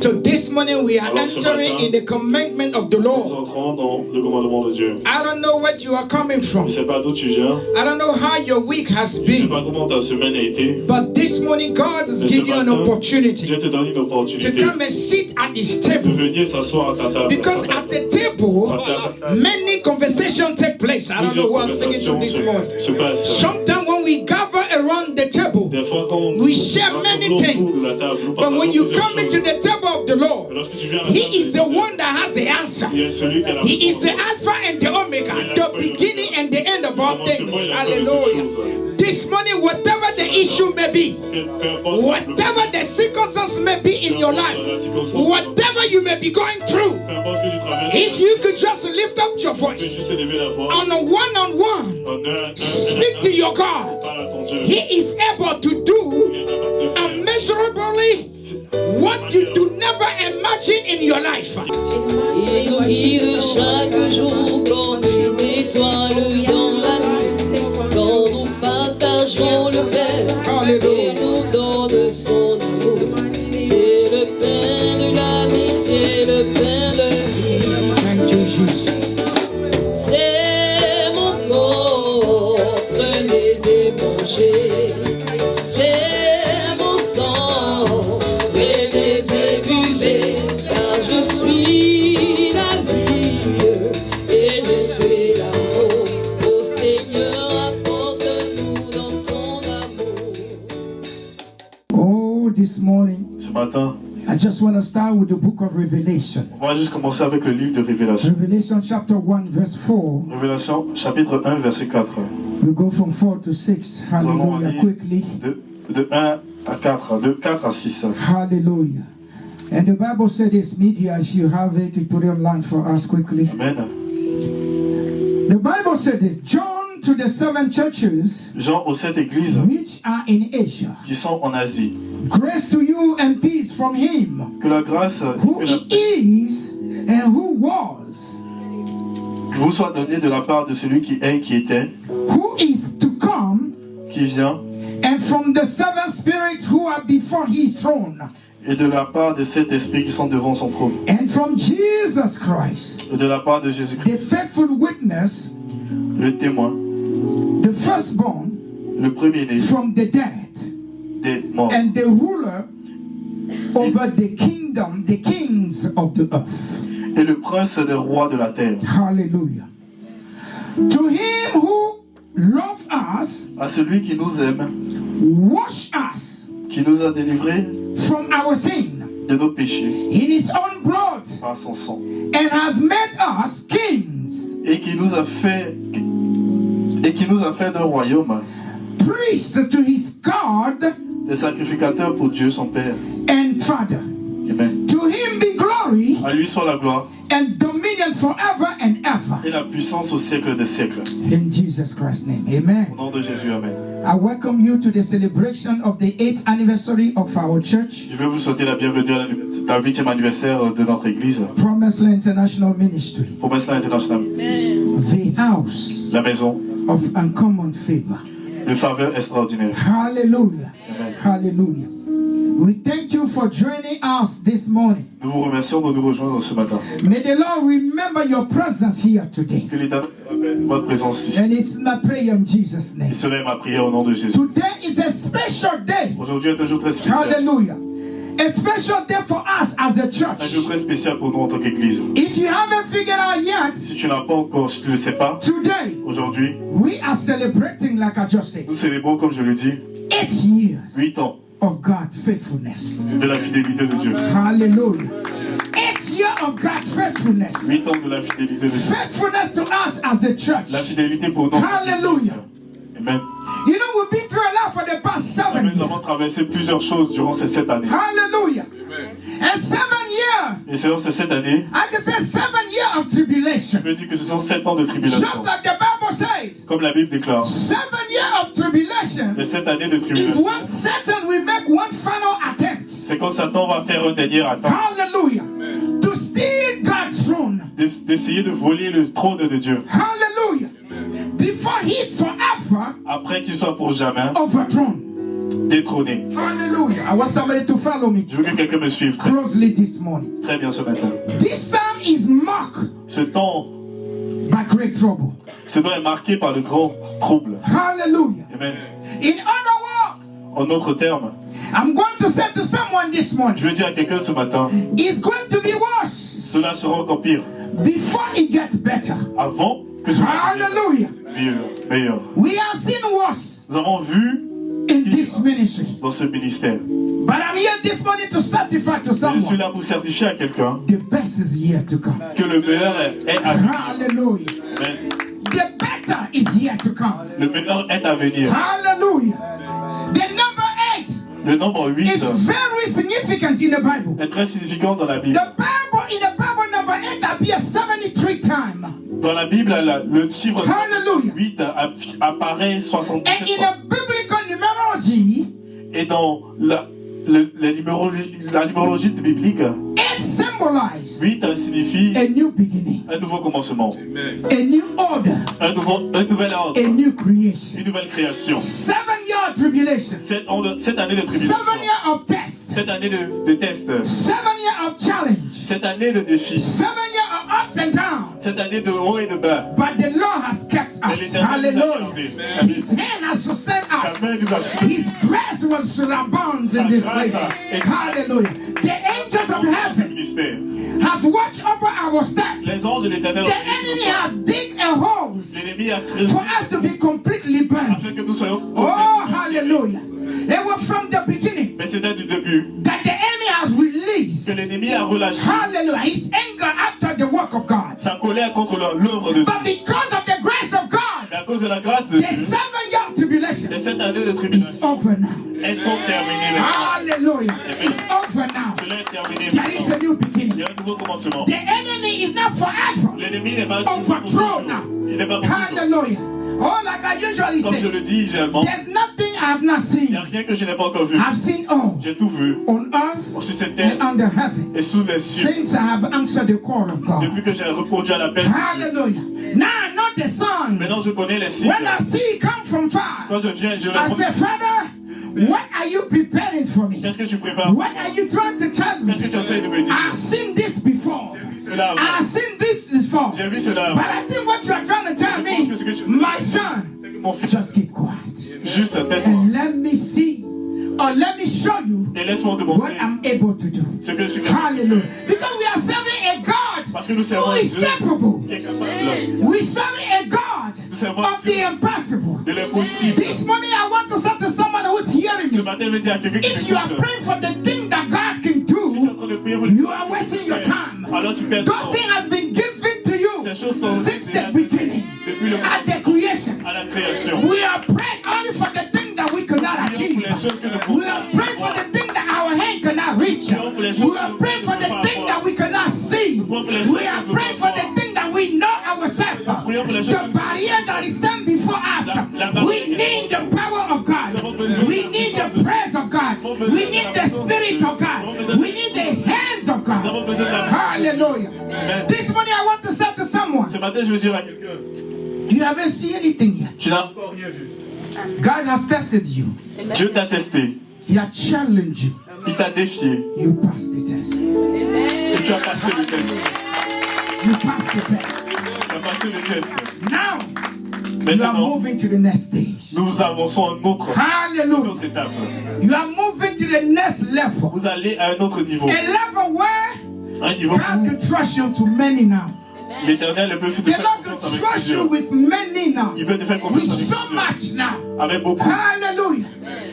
So this morning we are Alors, ce entering matin, in the commandment of the Nous Lord. entrons dans le commandement de Dieu. I don't know where you are coming from. Je ne sais pas d'où tu viens. I don't know how your week has Je ne sais been. pas comment ta semaine a été. But this morning God has Mais ce given you an matin, opportunity Dieu te donne une to opportunité come and sit at this de table. venir s'asseoir à ta table. Because at the table, many conversations take place. I don't know who I'm speaking to this morning. se passent. Sometimes when we gather around the table, Des fois, quand we share many autour things. de la table, nous But when partageons you plusieurs come into choses. the table of the Mais Lord, lorsque tu viens à la He table is de the Dieu, one that has the answer. il est celui qui a la He is réponse. the Alpha and the Omega, the beginning and the end of all things. Hallelujah. This morning, whatever the issue may be, whatever the circumstance may be in your life, whatever you may be going through, if you could just lift up your voice on a one-on-one, speak to your God. He is able to do immeasurably what you do never imagine in your life. Il nous guide chaque jour comme une étoile dans la nuit. Quand nous partageons le pain, il nous donne son amour. C'est le pain de l'amitié, le pain de vie. C'est mon corps, prenez et mangez. C'est mon sang, prenez et buvez. Car je suis la vie et je suis l'amour. Ô Seigneur, apporte-nous dans ton amour. Oh, this morning, Ce matin, I just want to start with the book of Revelation. On va juste commencer avec le livre de Révélation. Revelation chapter 1 verse 4. Révélation chapitre 1 verset 4. We go from 4 to 6. Nous allons Hallelujah. aller Quickly. de 1 à 4, de 4 à 6. Hallelujah. And the Bible said this, media, if you have it, you put it online for us quickly. Amen. The Bible said this, John to the 7 churches Jean aux 7 églises which are in Asia. qui sont en Asie. Grace to you and peace from him Que la grâce who que la he is and who was, vous soit donnée de la part de celui qui est, qui était, who is to come, qui vient, and from the 7 spirits who are before his throne, et de la part des 7 esprits qui sont devant son trône, and from Jesus Christ, et de la part de Jésus-Christ, the faithful witness, le témoin, the firstborn le premier-né from the dead, des morts, and the ruler over the kingdom, the kings of the earth. et le prince des rois de la terre. Hallelujah. To him who loved us, À celui qui nous aime, wash us qui nous a délivrés from our sin de nos péchés in his own blood, par son sang, and has made us kings, et qui nous a fait d'un royaume priests to his God des sacrificateurs pour Dieu son Père. and Father. Amen. To him be glory À lui soit la gloire and dominion forever and ever. et la puissance au siècle des siècles. In Jesus Christ's name, amen. Au nom de Jésus, Amen. I welcome you to the celebration of the 8th anniversary of our church, Je veux vous souhaiter la bienvenue à la 8e anniversaire de notre église, Promised Land International Ministry, Promesse International, the house la maison of uncommon favor. de faveur extraordinaire. Hallelujah. Amen. Hallelujah. We thank you for joining us this morning. Nous vous remercions de nous rejoindre ce matin. May the Lord remember your presence here today. Que l'État rappelle votre présence ici. And it's my prayer in Jesus' name. Et cela est ma prière au nom de Jésus. Today is a special day. Aujourd'hui est un jour très spécial. Hallelujah. A special day for us as a Un church. jour très spécial pour nous en tant qu'église. If you haven't figured out yet, Si tu n'as pas encore, si tu ne le sais pas, today aujourd'hui, we are celebrating, like I just said, nous célébrons, comme je le dis, 8 years 8 ans of God's faithfulness. de la fidélité de Dieu. Hallelujah. 8 years of God's faithfulness. 8 ans de la fidélité de Dieu. Faithfulness to us as a church. La fidélité pour nous. Hallelujah. Amen. You know, we've been through a lot for the past 7 Nous years. avons traversé plusieurs choses durant ces 7 années. Hallelujah. And 7 years, Et selon ces 7 années, I can say 7 years of tribulation. je me dis que ce sont 7 ans de tribulation. Just like the Bible says, Comme la Bible déclare, 7 years of tribulation les 7 années de is tribulation, when Satan will make one final attempt. c'est quand Satan va faire un dernier attempt Hallelujah. To steal God's throne. d'essayer de voler le trône de Dieu. Hallelujah. Before he forever Après qu'il soit pour jamais overthrown. détrôné. Hallelujah. I want somebody to follow me Je veux que quelqu'un me suive très, closely this morning. très bien ce matin. This time is marked Ce temps est marqué par le grand trouble. Hallelujah. Amen. In other words, En d'autres termes, I'm going to say to someone this morning, je veux dire à quelqu'un ce matin, it's going to be worse cela sera encore pire. before it gets better. Avant que ce soit Hallelujah. meilleur. We have seen worse Nous avons vu in this ministry. dans ce ministère. But I'm here this morning to certify to Je suis someone là pour certifier à quelqu'un the best is yet to come. que le meilleur est à venir. Hallelujah. Amen. The better is yet to come. Le meilleur est à venir. Hallelujah. The number 8 Le nombre 8 is very significant in the Bible. est très significant dans la Bible. The Bible, in the Bible, number 8 appears 73 times. Dans la Bible, le chiffre Hallelujah. 8 apparaît 77 And in fois. a biblical numerology, Et dans la numérologie biblique, 8 symbolizes 8 signifie a new beginning, un nouveau commencement, a new order, un nouvel ordre, a new creation. une nouvelle création. 7-year tribulation, 7 année de 7 tribulation, years of test, 7 années de test, 7 years of challenge, 7 années de défis, 7 years of ups and downs. 7 années de haut et de bas. But the Lord has kept Mais us. l'Éternel nous a Hallelujah. gardés. His hand has sustained Sa us. main nous a suivis. His grace will surround in this place. Hallelujah. The angels of heaven Ministère. have watched over our steps. Les anges de l'Éternel The ont enemy has dig a hole l'ennemi a créé for us to be completely burned. afin que nous soyons Oh, hallelujah. It was from the beginning mais c'était du début that the enemy has released a relâché Hallelujah. His anger after the work of God. sa colère contre l'œuvre de Dieu. But because of the grace of God, Mais à cause de la grâce de the Dieu, 7-year tribulation les 7 années de is tribulation, over now. elles sont terminées maintenant. Hallelujah. It's over now. Cela est terminé There is a maintenant. new Il beginning. y a un nouveau commencement. The enemy is not forever L'ennemi n'est pas overthrown now. Il n'est pas pour toujours. Hallelujah. Oh, like I usually Comme je say, le dis usuellement, there's nothing I have not il n'y a seen. rien que je n'ai pas encore vu. I've seen all J'ai tout vu on earth sur cette terre and under heaven et sous les cieux. since I have answered the call of God. Depuis que j'ai répondu à l'appel de Dieu. Hallelujah. Now I know the sun. Maintenant je connais les signes. When I see it come from far, Quand je viens, je I réponds. say, Father, what are you preparing for me? Qu'est-ce que tu prépares? What are you trying to tell me? Qu'est-ce que tu essaies de me dire? I've seen this before. Cela avant. I've seen this before. J'ai vu cela But avant. I think what you're trying to tell Je pense que ce que me, tu- my son, Mon fils, just keep quiet juste tête and let me see or let me show you et laisse-moi te what montrer I'm able to do. ce que je suis capable. Hallelujah. Because we are serving a God Parce que nous servons who un is Dieu capable. qui est capable We serve a God Nous servons un of Dieu the impossible. de l'impossible. This morning I want to say to someone who's hearing Ce me, matin, je veux dire à quelqu'un qui if you are m'écoute. praying for the thing that God can Si tu es en do, train de prier pour you are wasting your time. alors tu perds ton Those temps. things has been given to you Ces choses sont since déjà the beginning, depuis le at the creation. à la création. We are praying only for the thing that we could not achieve. We are praying for the thing that our hand cannot reach. We are praying for the thing that we cannot see. We are praying for the thing that we know ourselves. The barrier that is stand before us. We need the power of God. We need the praise of God. We need the spirit of God. We need the hands of God. Hallelujah. This morning I want to say to someone, Ce matin, je veux dire à quelqu'un, you haven't seen anything yet. tu n'as encore rien vu. God has tested you. Dieu t'a testé, He has challenged you. il t'a défié You passed the test. et tu as passé le test. You passed the test. Tu as passé le test. Now, you are Maintenant, moving to the next stage. nous avançons à une autre Hallelujah. étape. You are moving to the next level. Vous allez à un autre niveau. A level where Un niveau God où can trust you to many now. l'Éternel peut te The faire Lord can confiance avec trust you plusieurs. with many now. Il peut te faire With confiance so avec plusieurs. much now. Avec beaucoup. Hallelujah.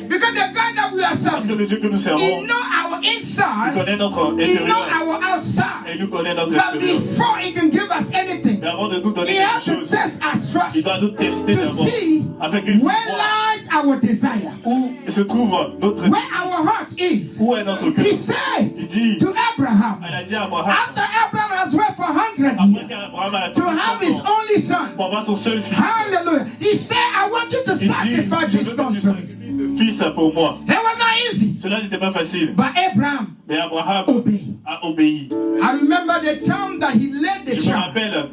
Because the God that we are Parce que serving, le Dieu que nous servons, He know our il inside, connaît notre He know intérieur our et outside. il nous connaît notre But extérieur. before He can give us anything, Mais avant de nous donner He has quelque to chose, test us il first doit nous tester to d'abord see avec une where foi lies our desire, où se trouve notre where our heart is. où est notre cœur. He said Il dit, to Abraham, elle a dit à Abraham, after Abraham has waited for 100 après years qu'Abraham a to have his only son, pour avoir son seul fils, hallelujah, he said, I want you to il dit, sacrifice je your veux son que tu for me. sacrifies ce fils pour moi. That was not easy, Cela n'était pas facile. but Abraham Mais Abraham obeyed. a obéi. I remember the time that he led the Je me child rappelle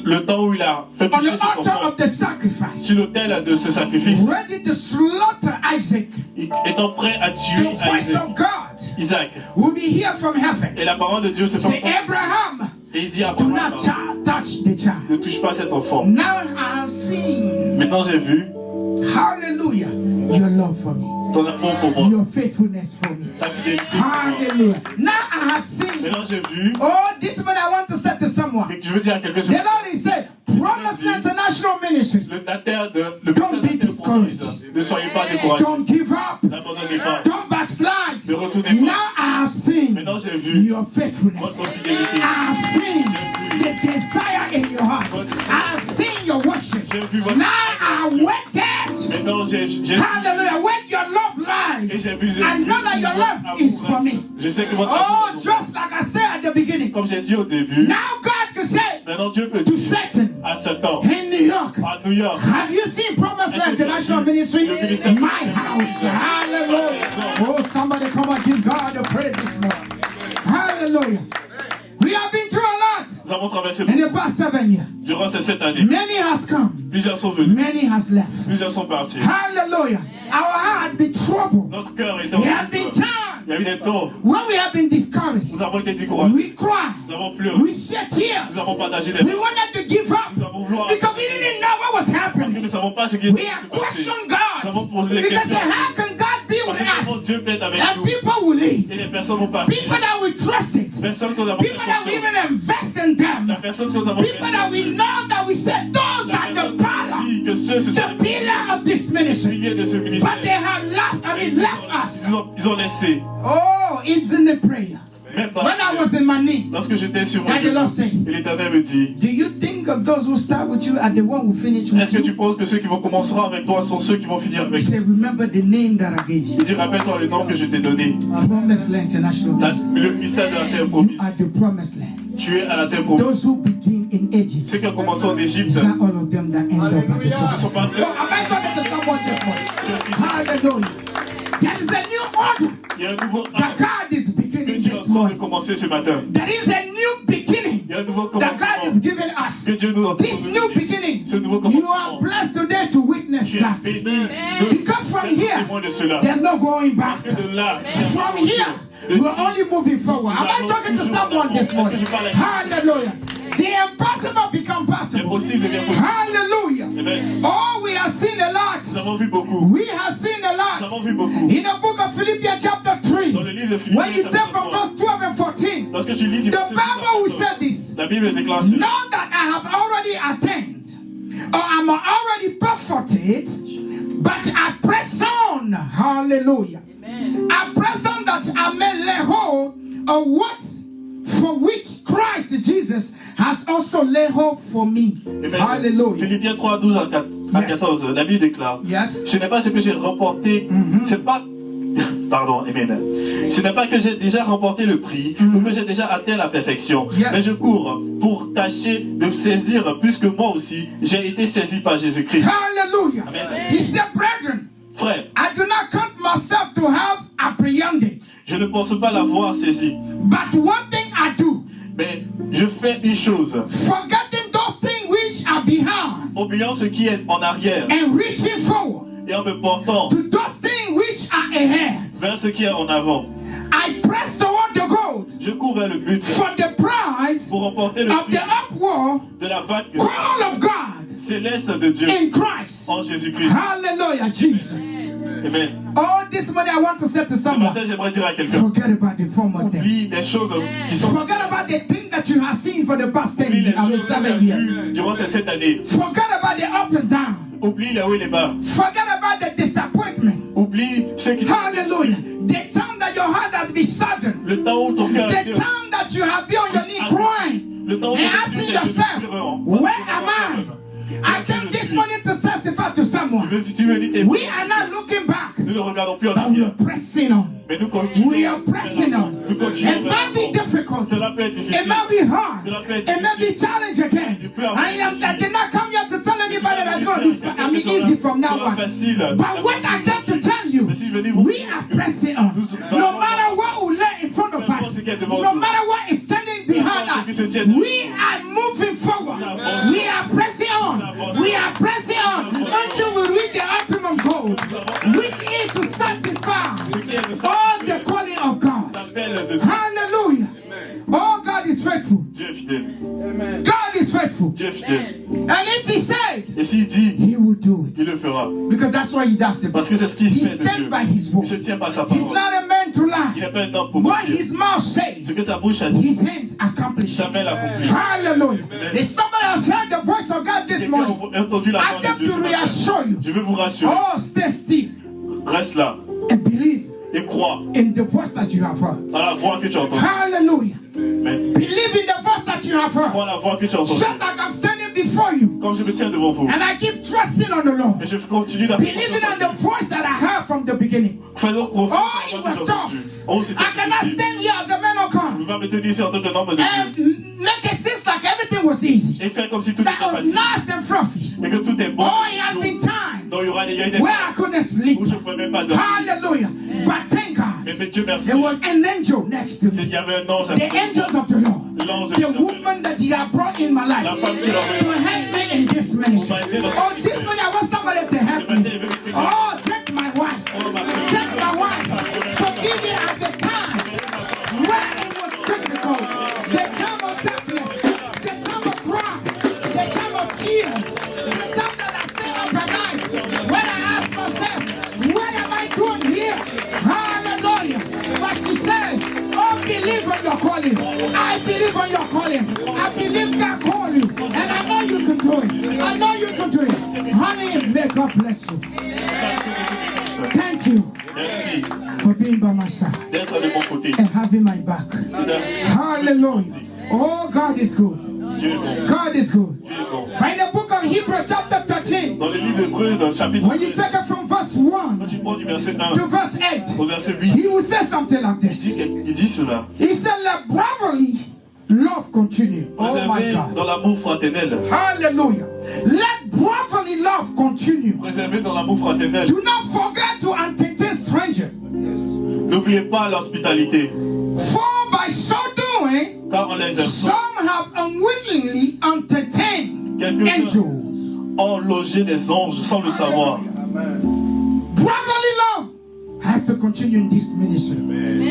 le temps où il a fait on toucher the cet altar enfant of the sacrifice, sur l'autel de ce sacrifice, ready to slaughter Isaac. étant prêt à tuer The voice Isaac. of God Isaac. will be here from heaven. Et la parole de Dieu se Say, fait Abraham, et il dit à do Abraham, not touch the child. ne touche pas cet enfant. Now I have seen, Maintenant j'ai vu hallelujah, your love for me, ton amour pour moi, your faithfulness for me. ta fidélité pour moi. Hallelujah. Now I have seen. Maintenant j'ai vu, Oh, this morning I want to say to someone. et je veux dire à quelqu'un The Lord is saying, Promise International Ministry, la terre de le don't be ministère de la terre discouraged. promise. Ne soyez pas découragés. Don't give up. N'abandonnez pas. Don't backslide. Ne retournez pas. Now I have seen Maintenant j'ai vu your faithfulness. votre fidélité. I have seen the desire in your heart. I have seen your worship. J'ai vu votre Now I wait that. Maintenant j'ai Hallelujah. Where your love et lies. j'ai vu I know that your love is for me. Je sais que votre Oh, amour, just like I said at the beginning. comme j'ai dit au début, Now God can say maintenant Dieu peut to dire Satan à Satan, in New York, à New York, have you seen Promised Land International Ministry? My house. Hallelujah. Oh, somebody come and give God a praise this morning. Hallelujah. We have been through a lot nous avons traversé in the past 7 years. durant ces 7 années. Many has come, Plusieurs sont venus, many has left. plusieurs sont partis. Hallelujah. Our heart been troubled. Notre cœur est It has been en time il y a eu des temps, when we have been discouraged. nous avons été découragés, We cry. nous avons pleuré, We shed tears. nous avons partagé des We wanted to give up nous avons voulu because we didn't know what was parce que happening. nous ne savons pas ce qui We est have passé. questioned Nous avons God posé des because questions. how can God be Parce with que comment us? Dieu peut être avec And nous. people will leave. Et les personnes vont partir. People that we trusted. Personne que nous avons fait People that we confiance. even invest in them. La personne que nous avons fait People that we know that we said those are the pillar, dit que ceux ce sont the pillar of this ministry. les piliers de ce But they ministère. have left us. Ils ont laissé. Oh, it's in the prayer. Même dans When I was in my knee, lorsque j'étais sur mon that the Lord said, et l'Éternel me dit, do you think of those who start with you are the one who finish with est-ce que you? tu penses que ceux qui vont commenceront avec toi sont ceux qui vont finir He avec toi? said, remember the name that I gave you. Il dit, rappelle-toi le nom que je t'ai donné. Promised Land International. Le mystère de la terre You promise. are the promised land. Tu es à la terre promise. Those who begin in Egypt, Ceux qui ont commencé en Égypte, it's not all of them that end up at the ne sont promised pas land. Oh, am I talking to someone this morning? Hallelujah. There is a new order il y a un nouveau that God is que beginning Dieu est en this train de morning. commencer ce matin. There is a new beginning Il y a un nouveau that God commencement is giving us. que Dieu nous a This new donné. beginning, Ce nouveau you commencement. are blessed today to witness Tu es that. béni Because from d'être here, témoin de cela. there's no going back. Parce que de là, From here, we're only moving forward. Am I talking to someone this morning? Hallelujah. The impossible become possible. l'impossible devient possible. Hallelujah. Amen. Oh, we have seen a lot. Nous avons vu beaucoup. We have seen a Nous avons lot. vu beaucoup. In the book of Philippians chapter 3, Dans le livre de Philippiens, when you take chapitre from 3, verse 12 and 14, lorsque tu lis du the verset Bible will 14, say this. la Bible déclare cela. Now that I have already attained, or I'm already perfected, but I press on. Hallelujah. I press on that I may lay hold of what for which Christ Jesus has also laid hold for me. Amen. Hallelujah. Philippiens 3, 12 à 14, la Bible déclare, Yes. ce n'est pas ce que j'ai remporté, c'est pas, pardon, amen. Ce n'est pas que j'ai déjà remporté le prix ou que j'ai déjà atteint la perfection, Yes. mais je cours pour tâcher de saisir, puisque moi aussi, j'ai été saisi par Jésus-Christ. Hallelujah. Amen. He said, brethren, Frère, I do not count myself to have apprehended, je ne pense pas l'avoir saisi, but one thing I do, mais je fais une chose, forgetting those things which are behind oubliant ce qui est en arrière and reaching forward et en me portant to those things which are ahead. vers ce qui est en avant. I press toward the goal Je cours vers le but for the prize pour remporter le of prix the upward de la vague call of God céleste de Dieu in Christ. en Jésus-Christ. Hallelujah, Jesus. Amen. All this morning I want to say to Ce someone, matin, j'aimerais dire à quelqu'un, forget about the former things. oublie les choses qui sont... Forget about the things that you have seen for the past 10 Oublie les years, I mean choses que tu as 7 years. vues durant ces 7 années. Forget about the up and down. Oublie les hauts et les bas. Forget about the disappointment. Oublie ce qui Hallelujah. The time that your heart has been saddened. le temps où ton cœur The time that you have been on your knee crying le temps où and asking yourself, where am I? I came this morning to testify to someone. We are not looking back, Nous ne regardons plus en but we arrière. are pressing on. Mais nous continuons. We are pressing on. Nous continuons. It might be difficult. Cela peut être It difficile. might be hard. Cela peut être It may be difficile. challenging again. I did not come here to tell anybody that's going to be easy from now on. But what I came to tell you, we are pressing on. No matter what will lay in front of us, no matter what is standing behind us, we are moving forward. We are pressing on. We are pressing on until we reach the ultimate goal, which is to sanctify all the calling of God. Hallelujah. Oh, God is faithful. Dieu est fidèle. God is faithful. Dieu est fidèle. And if he said, Et s'il dit, he will do it. il le fera. Because that's why he does the Parce que c'est ce qui se He fait de Dieu. stands by his Il voice. se tient par sa He's parole. not a man to Il lie. n'a pas un temps pour What mentir. his mouth says, Ce que sa bouche a dit, his hands accomplish sa it. main l'accomplit. Hallelujah. If somebody has heard the voice of God this Quelqu'un morning, a entendu la I parole de came Dieu to ce matin. reassure you. Je veux vous rassurer. Oh, stay still Reste là and believe et crois in the voice that you have heard. à la voix que tu as entendue. Hallelujah. Mais Believe in the voice that you have heard. crois à la voix que tu as entendue. Just like I'm standing before you Comme je me tiens devant vous. and I keep trusting on the Lord. Et je continue d'avoir Believing on the voice that I heard from the beginning. Faisons confiance Oh, à la it voix que was j'ai tough. entendue. Oh, c'était I cannot difficile. stand here as a man of God Je vais me tenir ici en tant que homme de and Dieu. make it seem like everything was easy. Et faire comme si tout That était was facile. nice and fluffy. Et que tout est bon. Oh, it has been time Non, il y aura des des where I couldn't sleep. où je ne pouvais même pas dormir. Hallelujah. But thank God, Mais Dieu merci. there was an angel next to Il me. y avait un ange à The côté. angels of the Lord. L'ange de The l'Éternel. woman that he had brought in my life La femme qui l'a envoyé. to help me in this ministry. Oh, this morning I want somebody to help me. Oh, take my wife. Take my wife. Forgive me at the time where it was difficult. The time of darkness. The time of cry. The time of tears. The time that I stay up at night. When I ask myself, what am I doing here? Hallelujah. But she said, oh, believe on your calling. I believe on your calling. I believe God called you. And I know you can do it. I know you can do it. Honey, may God bless you. Thank you Merci for being by my side d'être de mon côté. and having my back. Hallelujah. Oh, God is good. Dieu est bon. God is good. Dieu est bon. By the book of Hebrews chapter 13, Dans le livre d'Hébreux, dans le chapitre when you 13, take it from verse 1 quand tu prends du verset 1 to verse 8, au verset 8, he will say something like this. il dit cela. He said, let brotherly love continue. Oh my Préservé dans God. l'amour fraternel. Hallelujah. Let brotherly love continue. Préservé dans l'amour fraternel. Do not forget to entertain strangers. N'oubliez pas l'hospitalité. For by so doing, Car en les some have unwillingly entertained angels. ont logé des anges sans le savoir. Brotherly love has to continue in this ministry.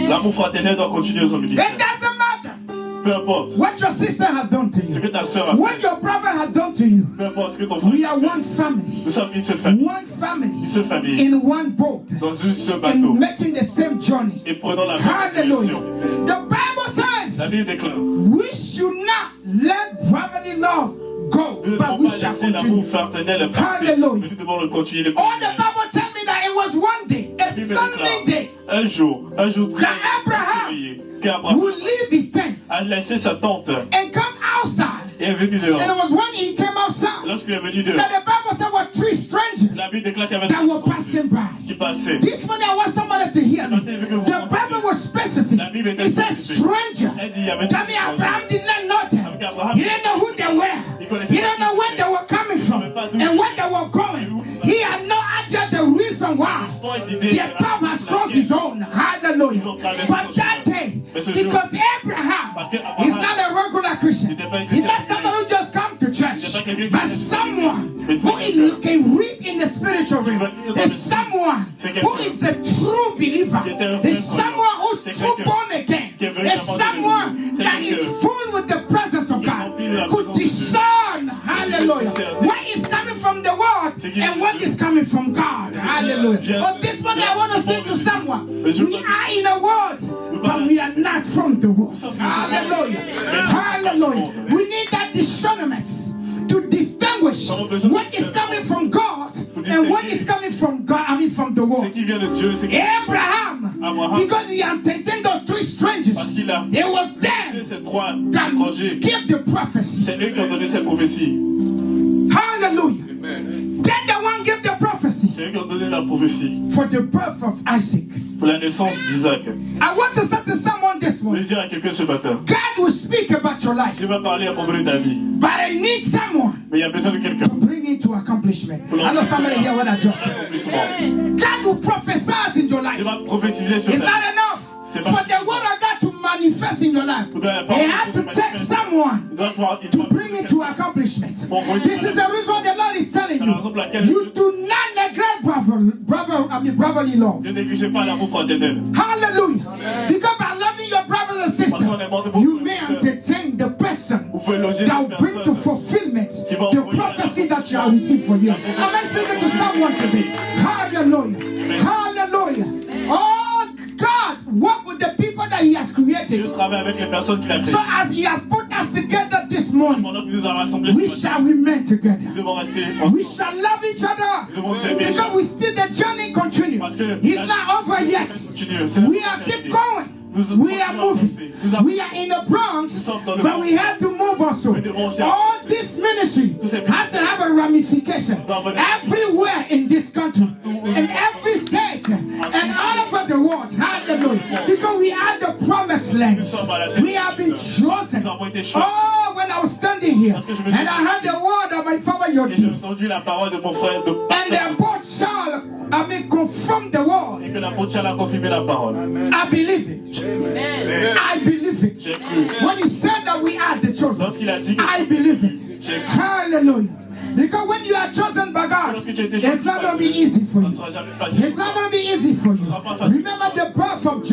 L'amour fraternel doit continuer dans son ministère. It doesn't matter Peu importe what your sister has done to ce que you, ta soeur a fait. what your brother has done to you. Peu importe ce que ton frère We a are fait. one family, Nous sommes une seule famille. one family Une seule famille. in one boat, Dans un seul bateau. in making the same journey. Et prenons la même direction. Hallelujah. The Bible says La Bible déclare. we should not let brotherly love go, Nous ne but devons we pas shall laisser l'amour continue. fraternel passer. Hallelujah. Mais nous devons le continuer. Oh, the Bible tells me that it was one day, a La Bible sunny déclare. day, Un jour très Abraham ensoleillé, qu'Abraham who leave his tent a laissé sa tente and come outside. et est venu dehors. And it was when he came outside Lorsqu'il est venu dehors, that the Bible said were three strangers la Bible déclare qu'il y avait that were passing by. qui passaient. This morning I want somebody to hear me. The Bible was specific. La Bible était It says spécifique. stranger. Elle dit il y avait That means Abraham did not know them. He didn't know who they were. He didn't know where they were coming from and where they were going. He had no idea the reason why their path has crossed his own. Hallelujah. But that day, because Abraham is not a regular Christian, he's not somebody who just come to church, but someone who can read in the spiritual realm. Is someone who is a true believer. Is someone who's true born again. Is someone that is full with the presence of God. Could discern, hallelujah, what is coming from the world and what is coming from God. Hallelujah. But this morning I want to speak to someone. We are in a world, but we are not from the world. Hallelujah. Hallelujah. We need that discernment to distinguish what is coming from God and what is coming from God, I mean from the world. Abraham, because he entertained those three strangers, it was them that gave the prophecy. C'est eux qui ont donné cette prophétie. Hallelujah. Then the one gave the prophecy C'est eux qui ont donné la prophétie for the birth of Isaac. pour la naissance d'Isaac. I want to say to someone this Je vais morning, dire à quelqu'un ce matin. God will speak about your life, Dieu va parler à propos de ta vie. but I need someone Mais il y a besoin de quelqu'un. to bring it to accomplishment. I know somebody hear what I just said. Accomplissement. God will prophesy in your Dieu life. va prophétiser sur It's ta vie. not enough C'est for pas the word of God to manifest in your life. He had to take someone to bring it to accomplishment. This is the reason the Lord is telling you. You do not neglect brotherly love. Ne négligez pas l'amour fraternel. Hallelujah. Because by loving your brothers and sisters, you may entertain the person that will bring to fulfillment the prophecy that you have received for you. Am I speaking to someone today? Hallelujah. Hallelujah. Oh, God, work with the people that He has created. Dieu travaille avec les personnes qu'il a créées. So as He has put us together this morning, Pendant qu'il nous a rassemblés we ce matin, shall remain together. nous devons rester We ensemble. shall love each other Nous devons nous aimer. because we still the journey continues. Parce que It's not over yet. continue. C'est la We are keep going. We are moving. We are in the Bronx, but we have to move also. All this ministry has to have a ramification everywhere in this country, in every state, and all over the world. Hallelujah. Because we are the promised land. We have been chosen. Oh, when I was standing here and I heard the word of my father Et j'ai Yodi, entendu la parole de mon frère de and the apôtre shall, confirm the word. et que l'apôtre Charles a confirmé la parole. I believe it. I believe it. J'ai cru. When he said that we are the chosen, Lorsqu'il a dit que I believe it. j'ai cru. Hallelujah. Because when you are chosen by God, Lorsque tu as été it's choisi not par going to be Dieu, easy for ça ne you. sera jamais facile. It's not going to be easy for you. Remember the birth of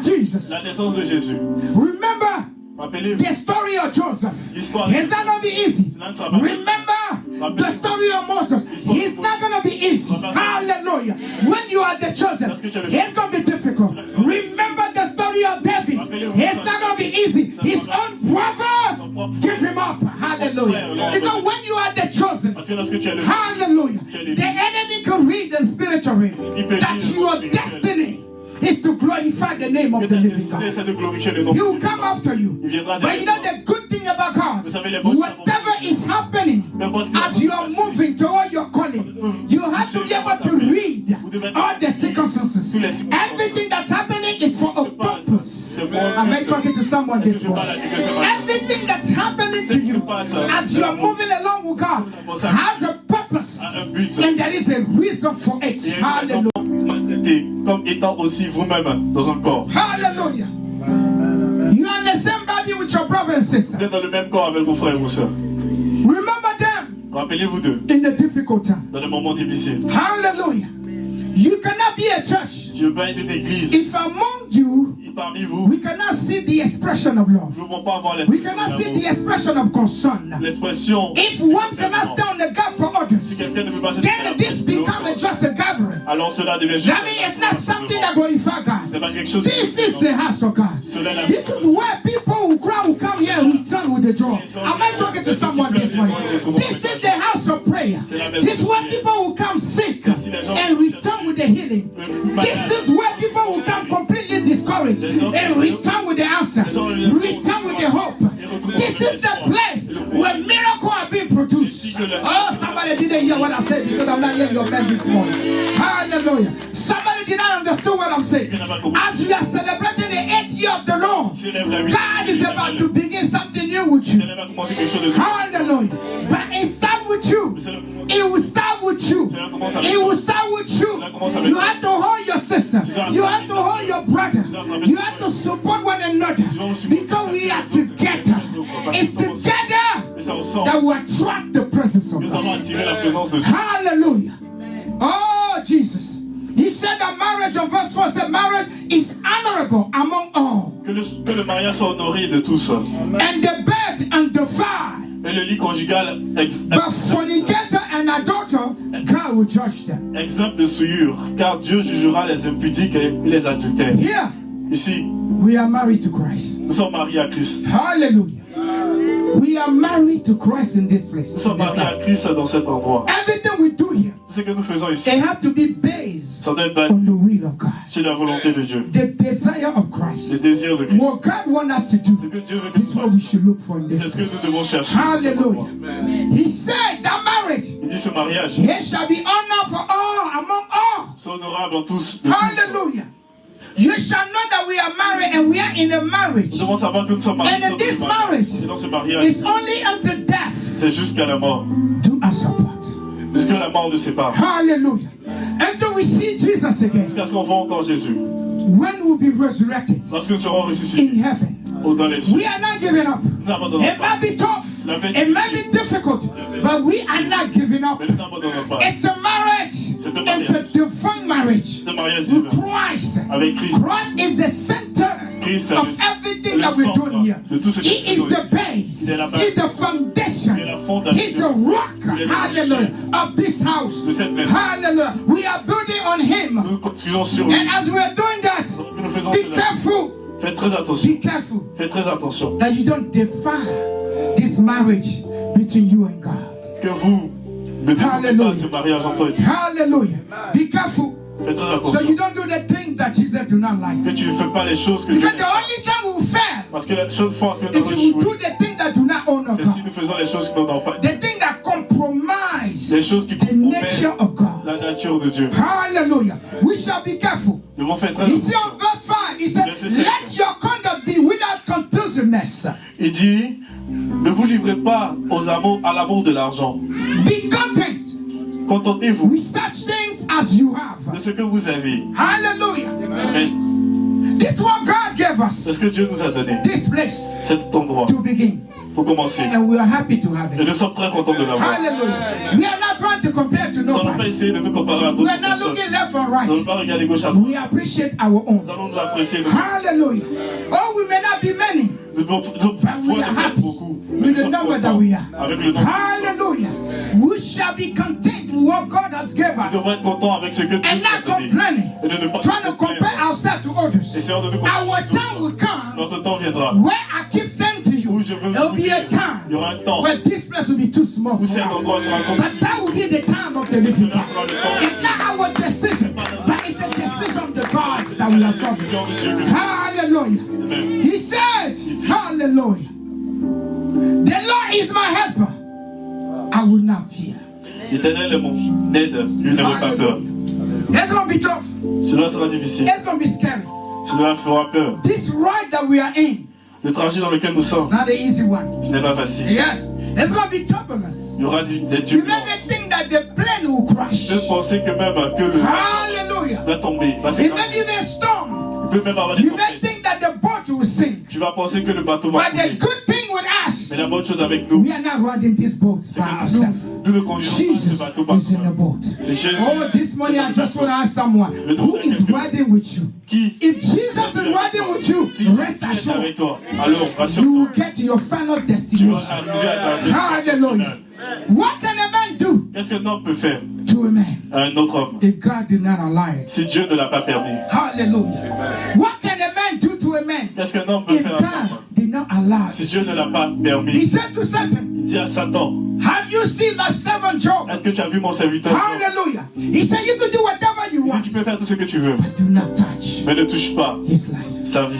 Jesus. La naissance de Jésus. Remember Rappelez-vous. the story of Joseph. L'histoire de It's not going to be easy. Cela ne sera pas facile. Remember the story of Moses. It's not going to be easy. Hallelujah. When you are the chosen, it's going to be difficult. Remember the story of David. It's not going to be easy. His own brothers give him up. Hallelujah. Because when you are the chosen, Parce que lorsque tu as le Hallelujah. tu as le The enemy can read the spiritual realm that your destiny is to glorify the name of the living God. c'est de glorifier le nom. He will come after you. Il viendra But you know the good thing about God, Vous savez les bonnes choses. whatever is happening as you are moving toward your calling, you have to be able to read all the circumstances. Everything that's happening is for a purpose. Am I talking to someone this morning? Everything that's happening to you as you are moving along with God has a purpose, and there is a reason for it. Hallelujah. Comme étant aussi vous-même dans un corps. Hallelujah. You are in the same body with your brother and sister. Vous êtes dans le même corps avec vos frères et vos sœurs. Remember them Rappelez-vous d'eux in the difficult time. dans les moments difficiles. Hallelujah. You cannot be a church Tu ne veux pas être une église. if among you Et parmi vous, we cannot see the expression of love. nous ne pouvons pas avoir We cannot see the expression of concern. l'expression. If one cannot stand on the gap for Si others, quelqu'un ne peut pas se then this becomes just a gathering. alors cela devient juste. That means it's not something that glorifies God. C'est pas quelque chose. This is the house of God. This is where people who cry will come here and return with the joy. Am I talking to someone this morning? This is the house of prayer. This is where people will come sick and return with the healing. This is where people will come completely discouraged and return with the answer. Return with the hope. This is the place where miracles are being produced. Oh, somebody didn't hear what I said because I'm not hearing your man this morning. Hallelujah. Somebody did not understand what I'm saying. As we are celebrating the 8th year of the Lord, God is about to begin something new with you. Hallelujah. But it starts with you. It will start with you. It will start with you. You have to hold your sister. You have to hold your brother. You have to support one another because we are together. It's together that will attract the presence of God. Hallelujah. Oh, Jesus. He said that marriage, on verse 4 said marriage is honorable among all. Que le mariage soit honoré de tous. And the bed and the fire. Et le lit conjugal But fornicator and adulterer, God will judge them. exempt de souillure, car Dieu jugera les impudiques et les adultères. Here, Ici, we are married to Christ. nous sommes mariés à Christ. Hallelujah. We are married to Christ in this place. Nous sommes mariés à Christ dans cet endroit. Everything we do here, Tout ce que nous faisons ici, it has to be based ça doit être basé on the will of God. sur la volonté de Dieu, The desire of Christ. les désirs de Christ. What God wants us to do, Ce que Dieu veut que this is nous what we fassions, should look for in this c'est ce que place. nous devons chercher. Hallelujah. He said that marriage, Il dit ce mariage here shall be honor for all among all. soit honorable en tous. de tous. Hallelujah. You shall know that we are married and we are in a marriage. Nous devons savoir que nous sommes mariés. And in this marriage, Et dans ce mariage, it's only unto death c'est jusqu'à la mort. do us apart. Jusqu'à la mort nous sépare. Hallelujah. Until we see Jesus again, Jusqu'à ce qu'on voit encore Jésus. when we'll be resurrected Lorsque nous serons ressuscités in heaven. dans les cieux. We are not giving up. Nous n'abandonnons It pas. might be tough. It might be difficult. But we are not giving up. Mais nous n'abandonnons pas. It's a marriage. C'est un mariage. It's a divine marriage. Le mariage With divin. Christ. Avec Christ. Christ is the center Christ est of le- everything le that we're centre doing here. de tout ce que He nous is faisons the ici. base. Il est la base. He's the foundation. Il est la fondation. He's the rock. Il est le Hallelujah. rocher Of this house. de cette maison. Hallelujah. We are building on him. Nous construisons sur lui. And as we are doing that, Nous faisons be cela. careful. Faites très attention. Be careful Faites très attention. that you don't defile this marriage between you and God. Que vous ne détruisez pas Hallelujah. ce mariage entre eux. Hallelujah. Be careful Faites très so attention. you don't do the things that Jesus do not like. Que tu ne fais pas les choses que Dieu Because the n'aime pas. only time we fail Parce que la seule fois que nous if we do échouons, the things that do not honor c'est si God. nous faisons les choses qui n'honorent pas. The thing that compromise Les choses qui the nature compromettent of God. la nature de Dieu. Hallelujah. We shall be careful. Nous devons faire très He said attention. on verse 5, he said, let your conduct be without contusiveness. Il dit, ne vous livrez pas à l'amour de l'argent. Be content Contentez-vous with such things as you have. de ce que vous avez. Hallelujah. Amen. This is what God gave C'est us. ce que Dieu nous a donné. This place Cet endroit, to begin. pour commencer. And we are happy to have Et nous it. sommes très contents de l'avoir. Hallelujah. We are not trying to compare to Nous n'allons pas nobody. essayer de nous comparer à We d'autres are not personnes. looking left or Nous n'allons right. pas regarder gauche à droite. We appreciate our own. Nous allons nous apprécier. Hallelujah. Oh, we may not be many, Nous devons but we are happy beaucoup. Mais with nous the sommes number that contents we are. avec le nombre. Hallelujah. We shall be content with what God has given Nous us devons être contents avec ce que Dieu and nous a not donné. complaining. Et de ne pas Trying to compare ourselves to others. Essayons de nous comparer. Our time will come Notre temps viendra where I keep saying to you, où je veux There will be a il y time aura un temps where this place will be too small où for cet endroit us. sera But compliqué. that will be the time of the living Cela God. sera le temps. It's not our decision, but it's the decision of the God that we are serving. Hallelujah. He said, hallelujah. The Lord is my helper. I will not fear. L'Éternel est mon aide, je n'aurai pas peur. It's going to be tough. Cela sera difficile. It's going to be scary. Cela fera peur. This ride that we are in, Le trajet dans lequel nous sommes, it's not an easy one. ce n'est pas facile. Yes, there's going to be turbulence. Il y aura des You may turbulences. think that the plane will crash. Je pensais que même que le Hallelujah. va tomber, va It s'écraser. may be a storm. Il peut même avoir des You may tempêtes. think that the boat will sink. Tu vas penser que le bateau va But the couler. good thing with us, Mais la bonne chose avec nous, we are not riding this boat c'est by que ourselves. nous ne conduisons pas ce Jesus bateau par is in the nous. boat. C'est Jésus. Oh, this morning I just want to ask someone who is riding with you. Qui If Jesus is riding with you, Si rest Jésus est avec assured, toi, alors you rassure-toi. will get to your final Tu vas destination. arriver à ta destination Hallelujah. finale. What can a man do Qu'est-ce qu'un homme peut faire to a man à un autre homme if God did not allow it? si Dieu ne l'a pas permis? Hallelujah. What can a man do to a man Qu'est-ce qu'un homme peut if faire à un God homme did not allow si it? Dieu ne l'a pas He permis? said to Satan, Il dit à Satan, have you seen my servant Job? est-ce que tu as vu mon serviteur Job? Hallelujah. He said you can do whatever you Il dit, want, tu peux faire tout ce que tu veux, but do not touch mais ne touche pas his life. sa vie.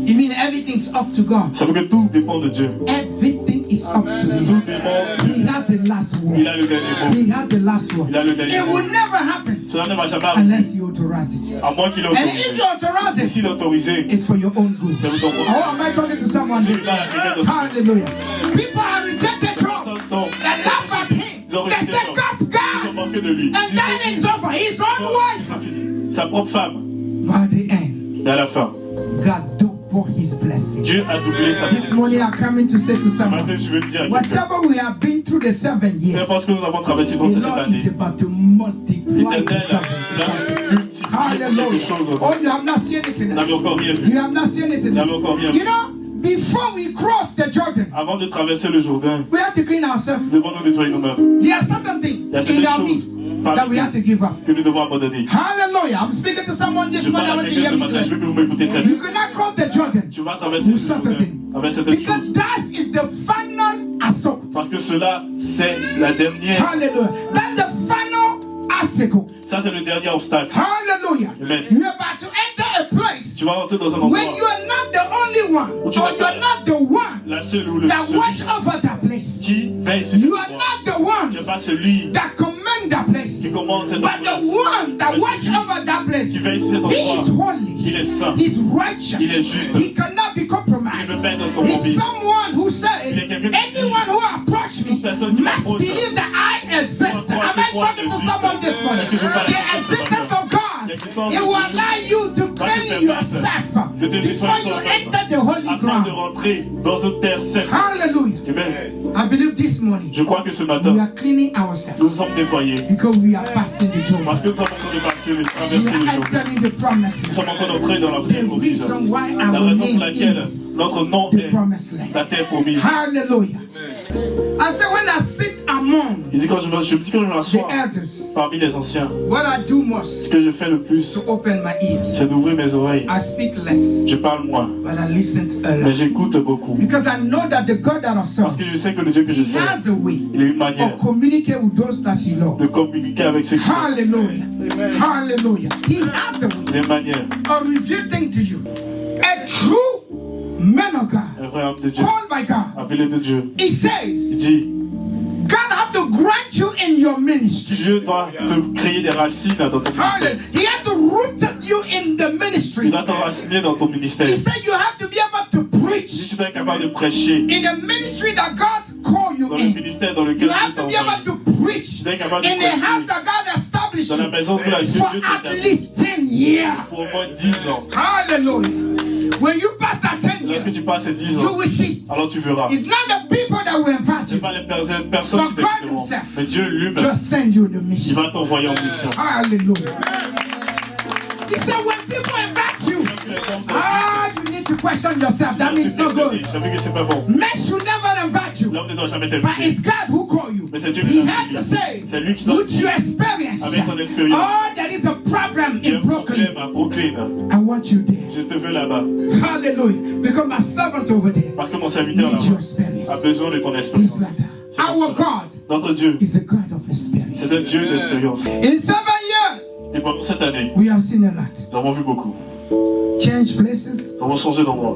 You mean everything's up to God? Ça veut que tout dépend de Dieu. Everything is up to Tout him. dépend de He has the last Il a word. le dernier mot. He has the last word. Il a le dernier It mot. will never happen Cela ne va jamais arriver, unless you authorize it. à moins qu'il ait And if autorisé. you authorize Et it, s'il est autorisé, it's for your own good. c'est pour ton Oh, am I talking to someone Je this parle à quelqu'un de ce Hallelujah. People have rejected Job. Non. They laugh at him. Ils ont They rejeté say, Job. curse Ils sont God. moqués de lui. And Ils then it's disent, over. His own wife. c'est fini. Sa propre femme. By the end, Et à la fin, God don't pour his blessing. Dieu a doublé sa This morning bénédiction. I'm coming to say to Ce someone, matin, je veux dire à quelqu'un, whatever we have been through the 7 years, n'importe ce que nous avons traversé the pendant cette Lord année, is about to multiply the l'Éternel 7 a to something. multiplié quelque Hallelujah. chose. Oh, you have not seen it in Vous n'avez us. encore rien vu. You have not seen it in Vous n'avez encore rien us. vu. You know, before we cross the Jordan, Avant de traverser le Jourdain, we have to clean ourselves. nous devons nous nettoyer nous-mêmes. There are certain things Il y a in certaines our choses midst that we have to give up. que nous devons abandonner. Hallelujah. I'm speaking to someone this Je morning. I parle à want to quelqu'un hear ce me matin, je veux clear. que vous m'écoutez très You bien. cannot cross the Jordan Tu vas traverser le with certain Jourdain things. avec certaines Because choses. that is the final assault. Parce que cela, c'est la dernière. Hallelujah. That's the final obstacle. Ça, c'est le dernier obstacle. Hallelujah. Amen. You're about to enter a place Tu vas rentrer dans un endroit, where you are not the only one, Où tu or vas you're pas- not the one la seule ou le that watch celui over that place. qui veille sur cet You are endroit. not the one Tu n'es pas celui that command that place, qui commande cette but the place. one that Mais watch celui over that place. qui veille sur cet He is endroit. holy. Il est saint. He's righteous. Il est juste. He cannot be Il ne compromised. peut pas être compromis. He's someone who Il said, est quelqu'un qui dit, anyone who approach me toute personne qui must m'approche, believe that I exist. doit Am croire I que moi talking to j'existe. someone this morning? Est-ce que je parle The à quelqu'un ce existence matin? of God, L'existence it de will Dieu allow you to va te clean permettre yourself de te before you nettoyer enter the holy afin de ground. rentrer dans une terre sainte. Hallelujah. Amen. I believe this morning Je crois que ce we matin, are cleaning ourselves nous sommes nettoyés. because we are passing the Jordan. Parce que nous sommes en train de passer, de We traverser are le jour. entering the promised Nous land. sommes en train d'entrer dans la terre The promise. reason why La our raison pour name laquelle is notre nom the est promised land. la terre promise. Hallelujah. I said when I sit among Il dit quand je me dis quand je the m'assois elders, parmi les anciens, what I do ce most que je fais le plus, to open my ears. c'est d'ouvrir mes oreilles. I speak less, Je parle moins, but I listen a mais lot. j'écoute beaucoup. Because I know that the God that I Parce serve, que je sais que le Dieu que je He sers, has a way il a une manière of communicating with those that He de loves. communiquer avec ceux qui sont. Hallelujah. Hallelujah. He has a way Il a une manière. of revealing to you a true man of God, Un vrai homme de Dieu, called by God. appelé de Dieu. He Il says, dit, God have to grant you in your ministry. Dieu doit te créer des racines dans ton ministère. Hallelujah. He had to root you in the Il ministry. doit t'enraciner dans ton ministère. He said you have to be able to Si preach tu dois être capable de prêcher in the ministry that God called you dans le in. ministère dans lequel You Dieu have t'a to be envoyé, able to preach tu dois être capable de in the house prêcher that God established dans la you maison de la Dieu for Dieu at t'a établi least 10 years. pour au moins 10 ans. Hallelujah. When you pass that 10 years, Lorsque tu passes ces 10 you ans, will see. alors tu verras. It's not the people that will invite Ce you, n'est pas les personnes qui but God t'inviteront, Himself mais Dieu lui-même just send you the qui mission. va t'envoyer en mission. Hallelujah. He said when people invite you, you need to question yourself. That means not good. Ça veut que c'est pas bon. Men should never invite you, L'homme ne doit jamais but t'inviter. it's God who called you. Mais c'est Dieu qui He t'a had to invité. say, C'est lui qui t'a with your experience, Avec ton expérience. oh, there is a problem Il y a in un problème Brooklyn. à Brooklyn. I want you there. Je te veux là-bas. Hallelujah. Because my servant over there Parce que mon serviteur needs your là-bas experience. a besoin de ton expérience. He's like that. C'est comme Our ça. God Notre Dieu, is a God of experience. c'est un Dieu d'expérience. In 7 years, Et pendant cette année, we have seen a lot. nous avons vu beaucoup. Change places Nous avons changé d'endroit.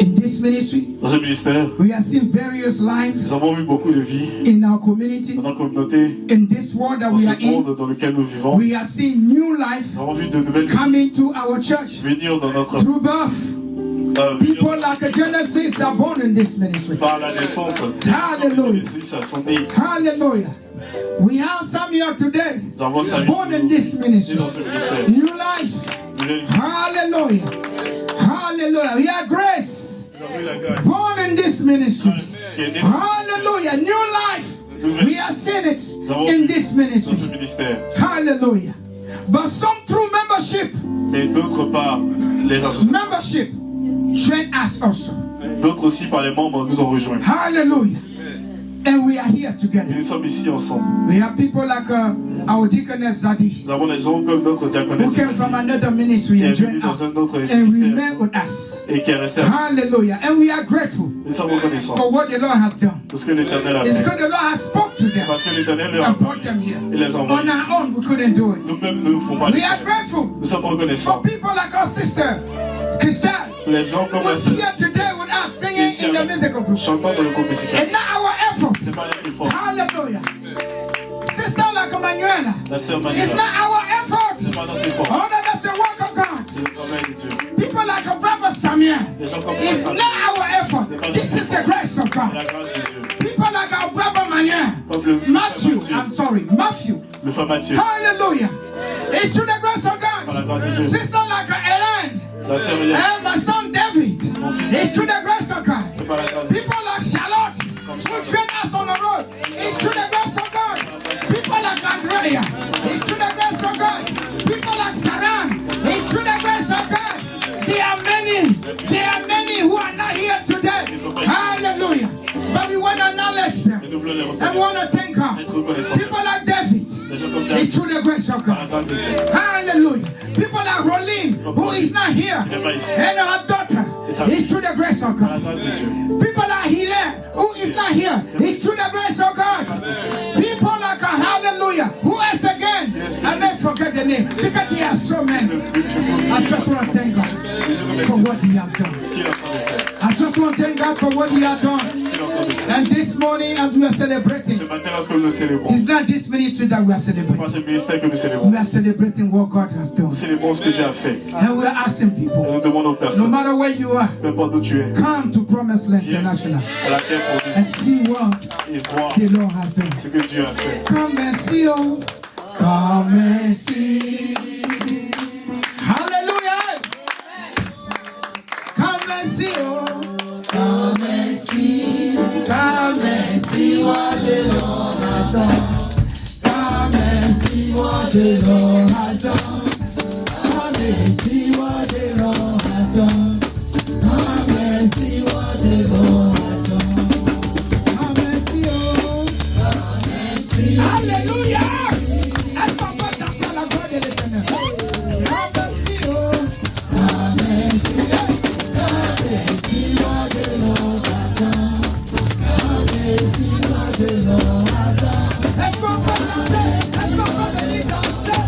in this ministry. Dans ce ministère, We have seen various lives nous avons vu beaucoup de vies in our community. dans notre communauté, In this world that dans we are ce in, monde dans lequel nous vivons. we have seen new life Nous avons vu de nouvelles vies coming to our church venir dans notre through birth. People like Genesis are born in this ministry. par la naissance. Hallelujah. Sont nés. Hallelujah. We have some here today Nous avons salué born in this ministry. dans ce ministère. New life. Nouvelle vie. Hallelujah. Hallelujah. We have grace. Nous avons eu la grâce. Born in this ministry. Qui est née Hallelujah. New life. We have seen it in this dans ministry. ce ministère. Hallelujah. But some through membership. Et d'autre part, les associations. Membership train us also. D'autres aussi par les membres nous ont rejoints. Hallelujah. And we are here Et together. nous sommes ici ensemble. We have people like our deaconess Zadi, Nous avons des hommes comme notre who diaconesse came from another ministry qui est and venu joined dans us un autre and remain ministère with us. et qui est resté avec Hallelujah. And we are grateful nous. Nous sommes reconnaissants for what the Lord has done. de ce que l'Éternel a It's fait. because the Lord has spoke to them Parce que l'Éternel leur a and brought parlé. them here. Il les a On envoyés ici. our own, we couldn't do it. Nous-mêmes, nous ne pouvons pas le We are faire. grateful Nous sommes for reconnaissants. people like our sister, Christelle, Les gens comme who's here today with us singing in the musical group. chantant dans le groupe musical. And not our effort. C'est pas les plus forts. Hallelujah. Sister like Manuela, La sœur it's Manuela, not our effort. c'est pas notre plus fort. Oh, no, that's the work of God. C'est le travail de Dieu. People like our brother Samuel, Les gens comme it's ça, not our effort. This is the grace of c'est la God. grâce de Dieu. People like our brother Manuel, Comme le Matthew, Mathieu. I'm sorry, Matthew. Le frère Mathieu, Hallelujah. It's through the grace of par la God. grâce de Dieu. Sister like Ellen, La sœur Hélène, and my son David. It's through the grace of God. c'est par la grâce de Dieu. People like Charlotte, who train us on the road. It's through the grace of God. People like Andrea, it's through the grace of God. People like Saran, it's through the grace of God. There are many who are not here today. Hallelujah. But we want to acknowledge them. Et nous voulons les And we reconnaître. want to thank God. Être reconnaissants. People like David, Les gens comme it's David, through the grace of par la God. grâce de Dieu. Hallelujah. People like Rolene, who is not here, n'est pas ici. and her daughter, it's through the grace of Par la God. grâce de Dieu. People like Hilaire, who is not here, it's through the grace of God. People like a hallelujah, who else again? I may forget the name because there are so many. I just want to thank God for what He has done. Ce qu'il est en train de faire. I just want to thank God for what He has done. Ce qu'il est en train de faire. And this morning, as we are celebrating, Ce matin, lorsque nous le célébrons, it's not this ministry that we are c'est pas celebrating. ce ministère que nous célébrons. We are celebrating what God has done. Nous célébrons ce que Dieu a fait. And we are asking Et people, nous demandons aux no personnes, matter where you are, peu importe où tu es, come to Promised Land International à la terre pour and visiter see what et voir the Lord has done. ce que Dieu a fait. Come and see, oh, come and see. Hallelujah. Come and see, oh, come and see. Come and see what the Lord has done. Come and see what the Lord has done. Come and see what the Lord has done. Come and see what the Lord has done. Come and see, oh, come and see. Alléluia. Est-ce qu'on peut danser à la gloire de l'Éternel? Come and see, oh, come and see. Come and see what the Lord has done. Come and see what the Lord has done. Est-ce qu'on peut danser? Est-ce qu'on peut venir danser?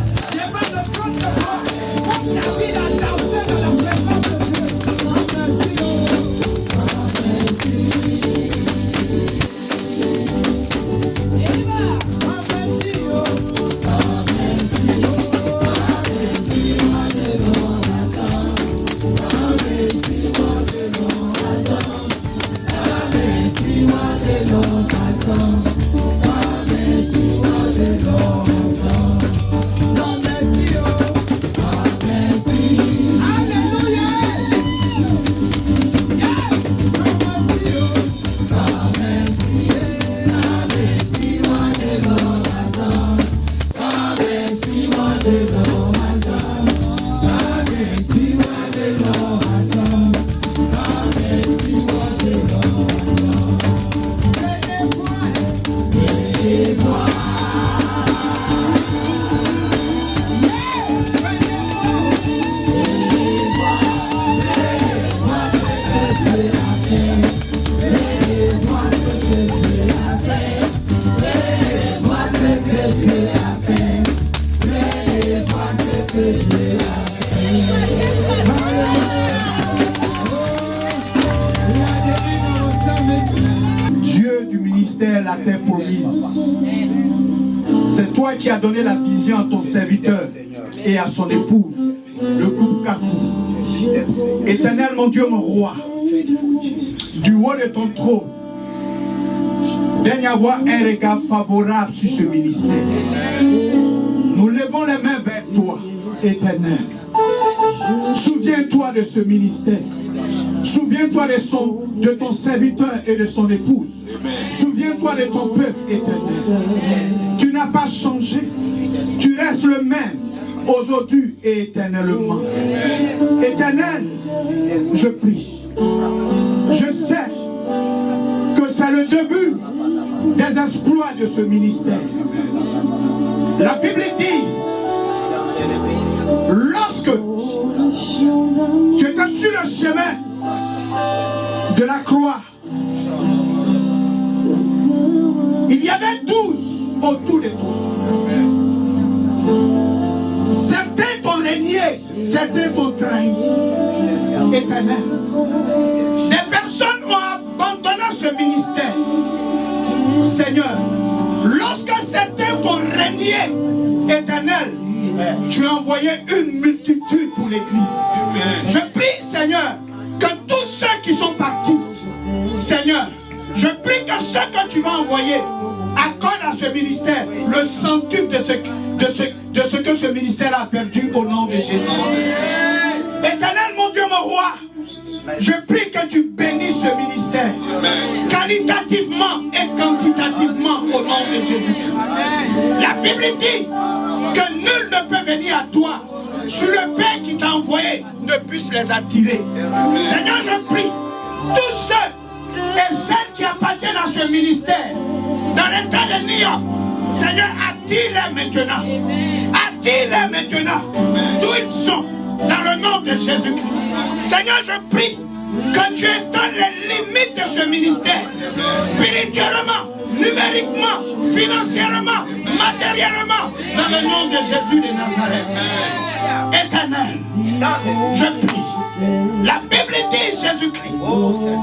Dieu du ministère, la terre promise. C'est toi qui as donné la vision à ton serviteur et à son épouse, le couple Kakou. Éternel, mon Dieu, mon roi, du haut de ton trône, daigne avoir un regard favorable sur ce ministère. Nous levons les mains vers toi, Éternel. Souviens-toi de ce ministère. Souviens-toi de ton serviteur et de son épouse. Souviens-toi de ton peuple, Éternel. Tu n'as pas changé. Tu restes le même aujourd'hui et éternellement. Éternel, je prie. Je sais que c'est le début des exploits de ce ministère. La Bible dit, lorsque tu étais sur le chemin de la croix, il y avait 12 autour de toi. Certains t'ont régné, certains t'ont trahi. Éternel, des personnes ont abandonné ce ministère. Seigneur, lorsque certains t'ont régné, Éternel, tu as envoyé une multitude pour l'église. Je prie, Seigneur, que tous ceux qui sont partis, Seigneur, je prie que ceux que tu vas envoyer accordent à ce ministère le centuple de ce que ce ministère a perdu au nom de Jésus. Éternel, mon Dieu, mon roi, je prie que tu bénisses ce ministère qualitativement et quantitativement au nom de Jésus-Christ. La Bible dit que nul ne peut venir à toi si le Père qui t'a envoyé ne puisse les attirer. Seigneur, je prie, tous ceux et celles qui appartiennent à ce ministère, dans l'état de New York, Seigneur, attire-les maintenant. Attire-les maintenant d'où ils sont, dans le nom de Jésus-Christ. Seigneur, je prie que tu étonnes les limites de ce ministère, spirituellement, numériquement, financièrement, matériellement, dans le nom de Jésus de Nazareth. Éternel, je prie. La Bible dit Jésus-Christ,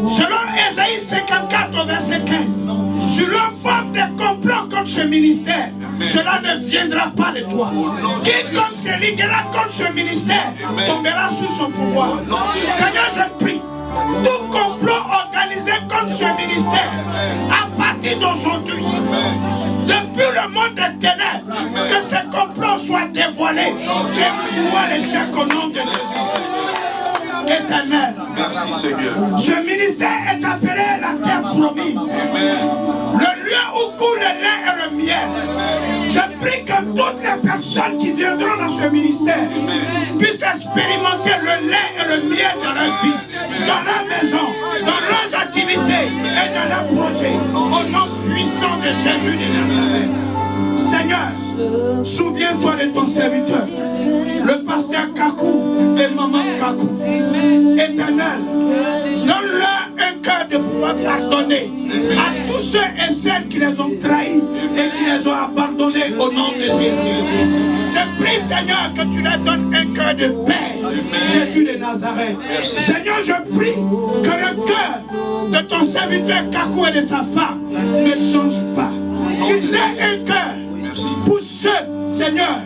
selon Ésaïe 54 verset 15, sur la forme des complots contre ce ministère, cela ne viendra pas de toi. Quiconque se liguera contre ce ministère tombera sous son pouvoir. Seigneur, je prie, tout complot organisé contre ce ministère, à partir d'aujourd'hui, depuis le monde des ténèbres, que ces complots soient dévoilés et pouvoir l'échec au nom de Jésus. Éternel, ce ministère est appelé la terre promise, le lieu où coule le lait et le miel. Je prie que toutes les personnes qui viendront dans ce ministère puissent expérimenter le lait et le miel dans leur vie, dans leur maison, dans leurs activités et dans leurs projets, au nom puissant de Jésus de Nazareth. Seigneur, souviens-toi de ton serviteur, le pasteur Kakou et maman Kakou. Éternel, donne-leur un cœur de pouvoir pardonner à tous ceux et celles qui les ont trahis et qui les ont abandonnés au nom de Jésus. Je prie, Seigneur, que tu leur donnes un cœur de paix, Jésus de Nazareth. Seigneur, je prie que le cœur de ton serviteur Kakou et de sa femme ne change pas. Qu'ils aient un cœur pour ceux, Seigneur,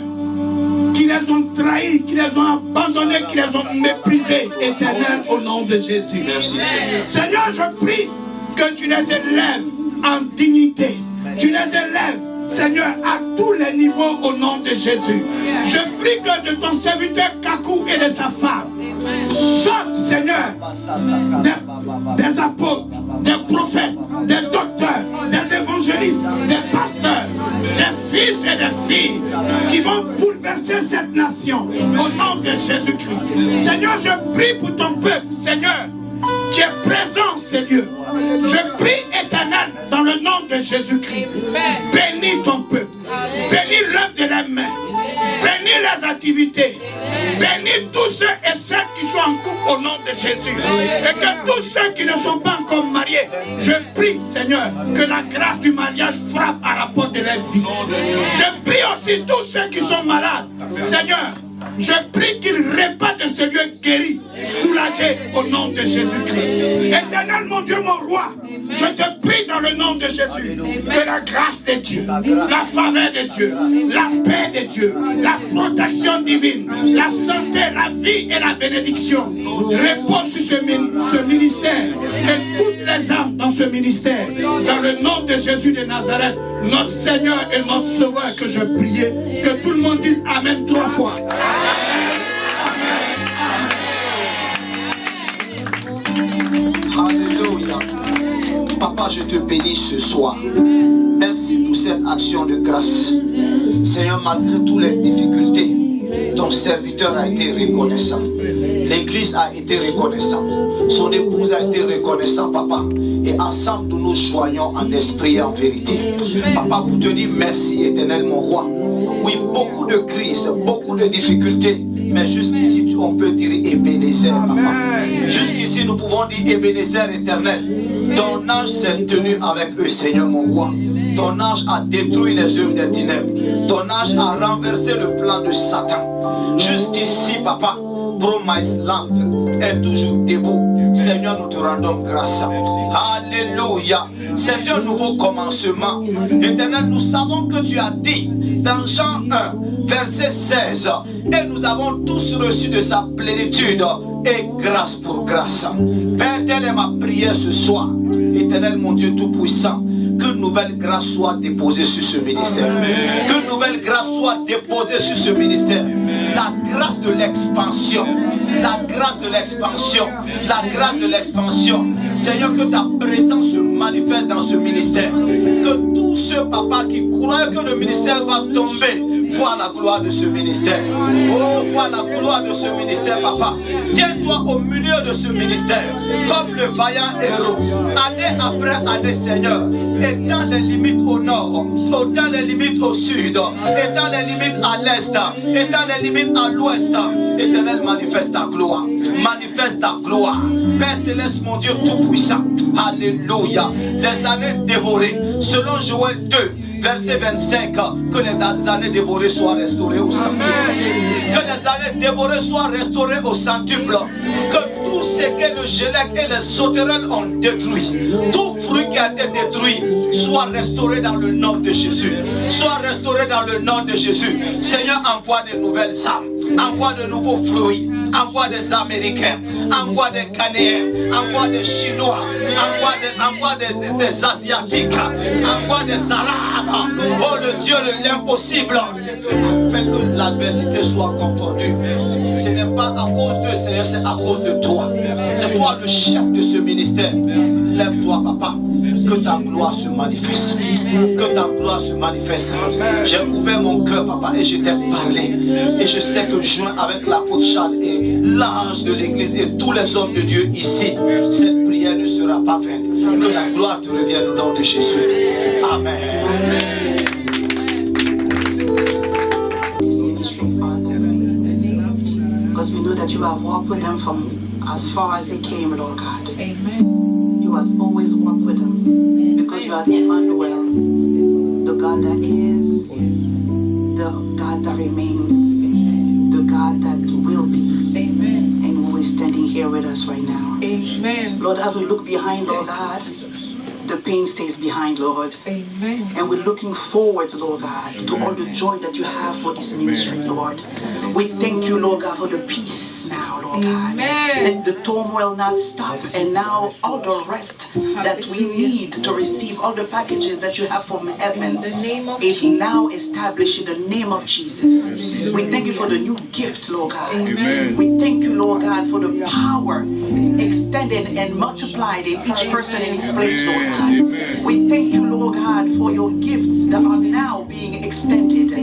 qui les ont trahis, qui les ont abandonnés, qui les ont méprisés, Éternel, au nom de Jésus. Merci, Seigneur. Seigneur, je prie que tu les élèves en dignité. Tu les élèves, Seigneur, à tous les niveaux au nom de Jésus. Je prie que de ton serviteur Kakou et de sa femme sortent, Seigneur, des apôtres, des prophètes, des docteurs, des évangélistes, des pasteurs, des fils et des filles qui vont bouleverser cette nation au nom de Jésus-Christ. Seigneur, je prie pour ton peuple, Seigneur, qui est présent en ces lieux. Je prie, Éternel, dans le nom de Jésus-Christ. Bénis ton peuple. Bénis l'œuvre de leurs mains. Bénis les activités. Bénis tous ceux et celles qui sont en couple au nom de Jésus. Et que tous ceux qui ne sont pas encore mariés, je prie, Seigneur, que la grâce du mariage frappe à la porte de leur vie. Je prie aussi tous ceux qui sont malades. Seigneur, Je prie qu'il reparte de ce lieu guéri, soulagé au nom de Jésus-Christ. Éternel mon Dieu, mon roi, je te prie dans le nom de Jésus que la grâce de Dieu, la faveur de Dieu, la paix de Dieu, la protection divine, la santé, la vie et la bénédiction reposent sur ce ministère et toutes les âmes dans ce ministère. Dans le nom de Jésus de Nazareth, notre Seigneur et notre Sauveur, que je priais, que tout le monde dise Amen 3 fois. Alléluia. Papa, je te bénis ce soir. Merci pour cette action de grâce. Seigneur, malgré toutes les difficultés, ton serviteur a été reconnaissant. L'église a été reconnaissante. Son épouse a été reconnaissante, papa. Et ensemble, nous nous joignons en esprit et en vérité. Papa, pour te dire merci, éternel mon roi. Oui, beaucoup de crises, beaucoup de difficultés. Mais jusqu'ici, on peut dire Ebenezer, papa. Jusqu'ici, nous pouvons dire Ebenezer éternel. Ton ange s'est tenu avec eux, Seigneur mon roi. Ton ange a détruit les œuvres des ténèbres. Ton ange a renversé le plan de Satan. Jusqu'ici, papa, Promise Land est toujours debout. Seigneur, nous te rendons grâce. Alléluia. C'est un nouveau commencement. Éternel, nous savons que tu as dit dans Jean 1, verset 16, et nous avons tous reçu de sa plénitude et grâce pour grâce. Père, telle est ma prière ce soir. Éternel, mon Dieu Tout-Puissant, que nouvelle grâce soit déposée sur ce ministère. Que nouvelle grâce soit déposée sur ce ministère. La grâce de l'expansion. La grâce de l'expansion. La grâce de l'expansion. Seigneur, que ta présence se manifeste dans ce ministère. Que tous ceux, papa, qui croient que le ministère va tomber, vois la gloire de ce ministère. Oh, vois la gloire de ce ministère, papa. Tiens-toi au milieu de ce ministère, comme le vaillant héros. Année après année, Seigneur, étends les limites au nord, étends les limites au sud, étends les limites à l'est, étends les limites à l'ouest. Éternel, manifeste ta gloire. Manifeste ta gloire. Père Céleste, mon Dieu Tout-Puissant. Alléluia. Les années dévorées, selon Joël 2, verset 25, que les années dévorées soient restaurées au centuple. Que les années dévorées soient restaurées au centuple. Que tout ce que le gélec et les sauterelles ont détruit, tout fruit qui a été détruit, soit restauré dans le nom de Jésus. Soit restauré dans le nom de Jésus. Seigneur, envoie de nouvelles âmes. Envoie de nouveaux fruits. Envoie des Américains. Envoie des Ghanéens. Envoie des Chinois. Envoie des Asiatiques. Envoie des Arabes. Oh, le Dieu de l'impossible. Afin que l'adversité soit confondue. Ce n'est pas à cause de Seigneur, c'est à cause de toi. C'est toi le chef de ce ministère. Lève-toi, papa. Que ta gloire se manifeste. Que ta gloire se manifeste. J'ai ouvert mon cœur, papa, et je t'ai parlé. Et je sais que joint avec l'apôtre Charles et l'ange de l'église et tous les hommes de Dieu ici, cette prière ne sera pas vaine. Que la gloire te revienne au nom de Jésus. Amen. Because we know that you have walked with them from as far as they came, Lord God. Amen. You have always walked with them because you are Emmanuel, the God that is, the God that remains, the God that will be. Amen. And who is standing here with us right now. Amen. Lord, as we look behind, Lord God, the pain stays behind, Lord. Amen. And we're looking forward, Lord God, to all the joy that you have for this ministry, Lord. We thank you, Lord God, for the peace now, Lord God. Let the turmoil now stop, and now all the rest that we need to receive, all the packages that you have from heaven, is now established in the name of Jesus. We thank you for the new gift, Lord God. Amen. We thank you, Lord God, for the power extended and multiplied in each person in this place, Lord God. We thank you, Lord God, for your gifts that are now being extended.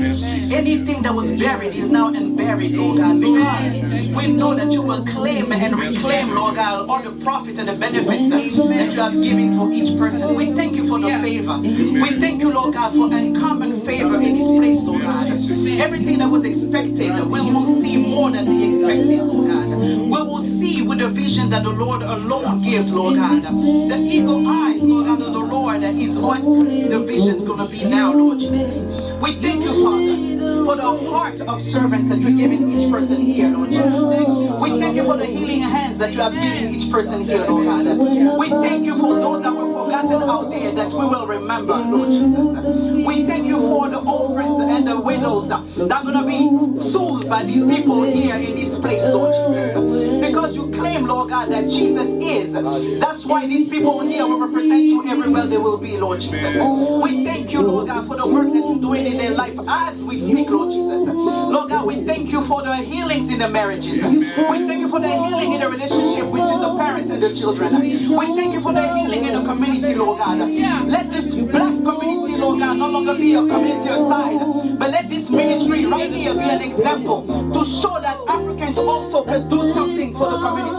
Anything that was buried is now unburied, Lord God, because we know that you will claim and reclaim, Lord God, all the profit and the benefits that you are giving for each person. We thank you for the favor. We thank you, Lord God, for uncommon favor in this place, Lord God. Everything that was expected, we will see more than we expected, Lord God. We will see with the vision that the Lord alone gives, Lord God. The eagle eyes, Lord God, of the Lord is what the vision is going to be now, Lord Jesus. We thank you, Father. for the heart of servants that you're giving each person here, Lord Jesus. We thank you for the healing hands that you have given each person here, Lord God. We thank you for those that were forgotten out there that we will remember, Lord Jesus. We thank you for the orphans and the widows that are going to be soothed by these people here in this place, Lord Jesus. Because you claim, Lord God, that Jesus is. That's why these people here will represent you everywhere they will be, Lord Jesus. We thank you, Lord God, for the work that you're doing in their life as we speak, Lord Jesus. Lord God, we thank you for the healings in the marriages. We thank you for the healing in the relationship between the parents and the children. We thank you for the healing in the community, Lord God. Let this black community, Lord God, no longer be a community aside, but let this ministry right here be an example to show that Africans also can do something for the community.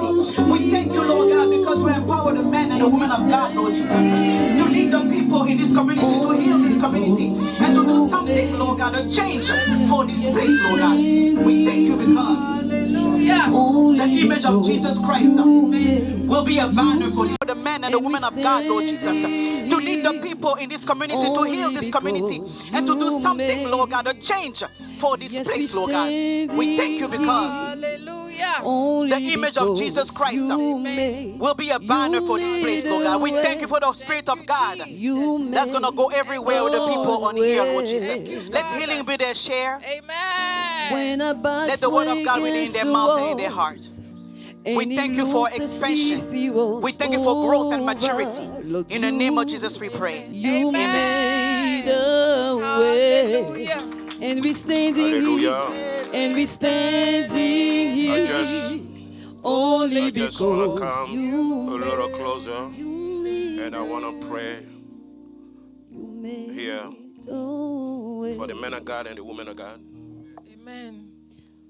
We thank you, Lord God, because we empower the men and the women of God, Lord Jesus, to lead the people in this community, to heal this community, and to do something, Lord God, a change for this place, Lord God. We thank you because the image of Jesus Christ will be a banner for the men and the women of God, Lord Jesus, to lead the people in this community, to heal this community, and to do something, Lord God, a change for this place, Lord God. We thank you because the image of Jesus Christ will be a banner for this place, Lord God. We thank you for the Spirit of God that's going to go everywhere with the people on here, Lord Jesus. Let healing be their share. Amen. Let the word of God be in their mouth and in their hearts. We thank you for expansion. We thank you for growth and maturity. In the name of Jesus we pray. Amen. And we standing here, and we standing here, only because you a little closer, and I want to pray here for the men of God and the women of God. Amen.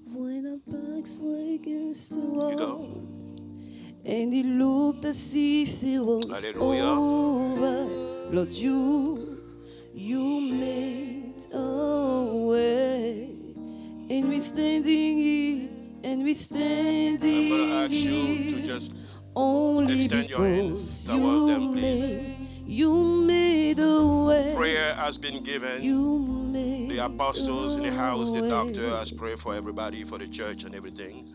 When our backs were against the wall, you go. And it looked as if it was over, Lord, you made a way, and we standing here, and we standing I'm going to ask you to here, just only extend your hands because towards them, please. you made a way. Prayer has been given. The apostles in the house, the doctor has prayed for everybody, for the church and everything.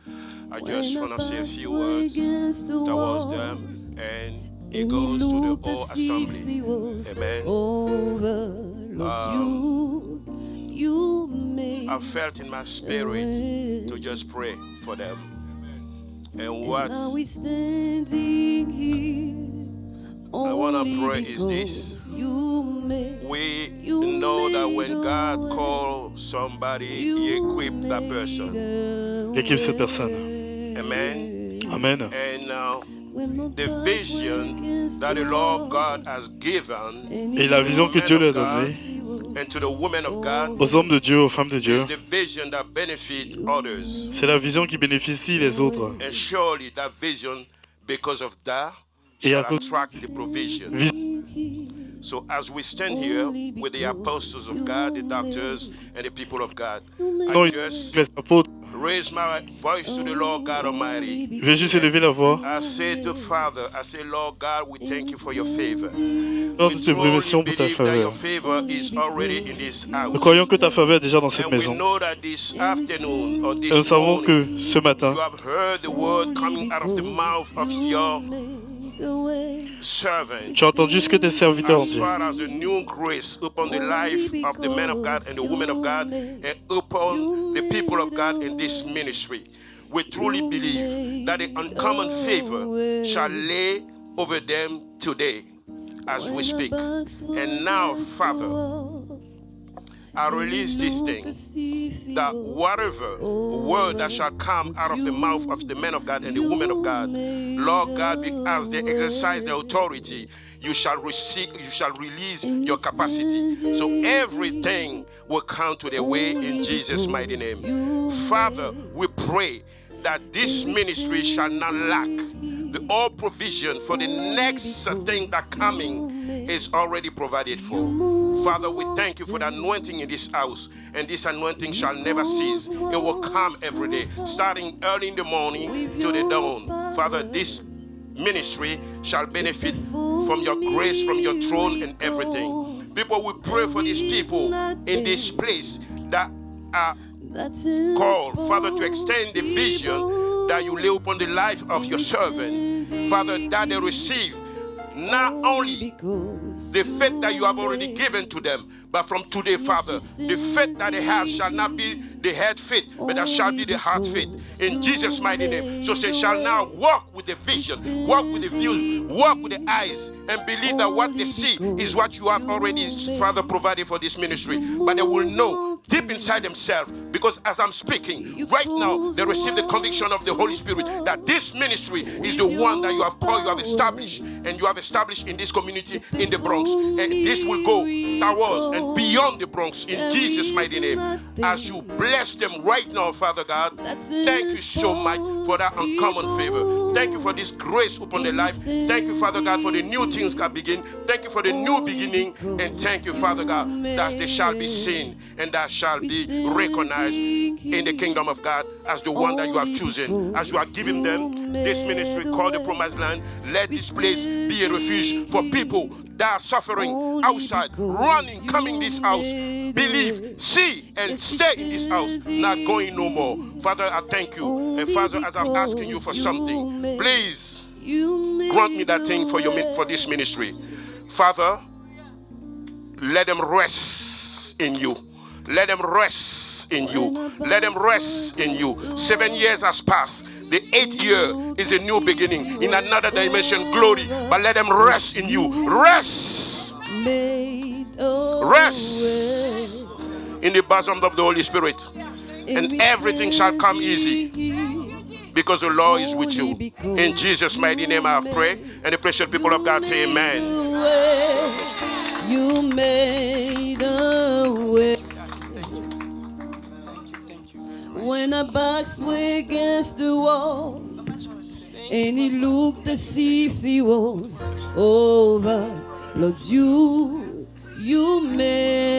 I just want to say a few words towards them, and it goes to the whole assembly. Amen. I felt in my spirit to just pray for them. And what I want to pray is this. We know that when God calls somebody, He equips that person. Équipe cette personne. Amen. Amen. And the vision that the Lord God has given, et la vision que Dieu lui a donnée and to the women of God, aux hommes de Dieu, aux femmes de Dieu, is the vision that benefits others. c'est la vision qui bénéficie les autres. And surely that vision, because of that, Et à shall attract the provision. So as we stand here with the apostles of God, the doctors, and the people of God, I just raise my voice to the Lord God Almighty. Je vais juste élever la voix. I say to Father, I say, Lord God, we thank you for your favor. Lord, nous te remercions pour ta faveur. Nous croyons que ta faveur est déjà dans cette maison. Et nous savons que ce matin, tu as entendu ce que tes serviteurs ont dit. We truly believe that an uncommon favor shall lay over them today as we speak. And now, Father, I release this thing, that whatever word that shall come out of the mouth of the men of God and the women of God, Lord God, as they exercise their authority, you shall release your capacity. So everything will come to their way in Jesus' mighty name. Father, we pray that this ministry shall not lack. The all provision for the next thing that coming is already provided for. Father, we thank you for the anointing in this house, and this anointing shall never cease. It will come every day, starting early in the morning to the dawn. Father, this ministry shall benefit from your grace, from your throne and everything. People, we pray for these people in this place, that are called, Father, to extend the vision that you lay upon the life of your servant, Father, that they receive not only the faith that you have already given to them, but from today, Father, the faith that they have shall not be the head faith, but that shall be the heart faith. In Jesus' mighty name. So they shall now walk with the vision, walk with the view, walk with the eyes, and believe that what they see is what you have already, Father, provided for this ministry. But they will know deep inside themselves, because as I'm speaking right now, they receive the conviction of the Holy Spirit that this ministry is the one that you have called, you have established, and you have established in this community in the Bronx. And this will go towards and beyond the Bronx in Jesus' mighty name. As you bless them right now, Father God, thank you so much for that uncommon favor. Thank you for this grace upon their life. Thank you, Father God, for the new things that begin. Thank you for the new beginning. And thank you, Father God, that they shall be seen and that shall be recognized in the kingdom of God as the one that you have chosen. As you are giving them this ministry called the Promised Land, let this place be a refuge for people that are suffering outside, running, coming this house, believe, see, and stay in this house, not going no more. Father, I thank you. And Father, as I'm asking you for something, please grant me that thing for this ministry. Father, let them rest in you. Let them rest in you. Let them rest in you. 7 years has passed. The 8th year is a new beginning in another dimension, glory. But let them rest in you. Rest. Rest in the bosom of the Holy Spirit. And everything shall come easy, because the Lord is with you. In Jesus' mighty name I have prayed. And the precious people of God say amen. You made a way. When our backs were against the walls, and it looked as if it was over, Lord, you made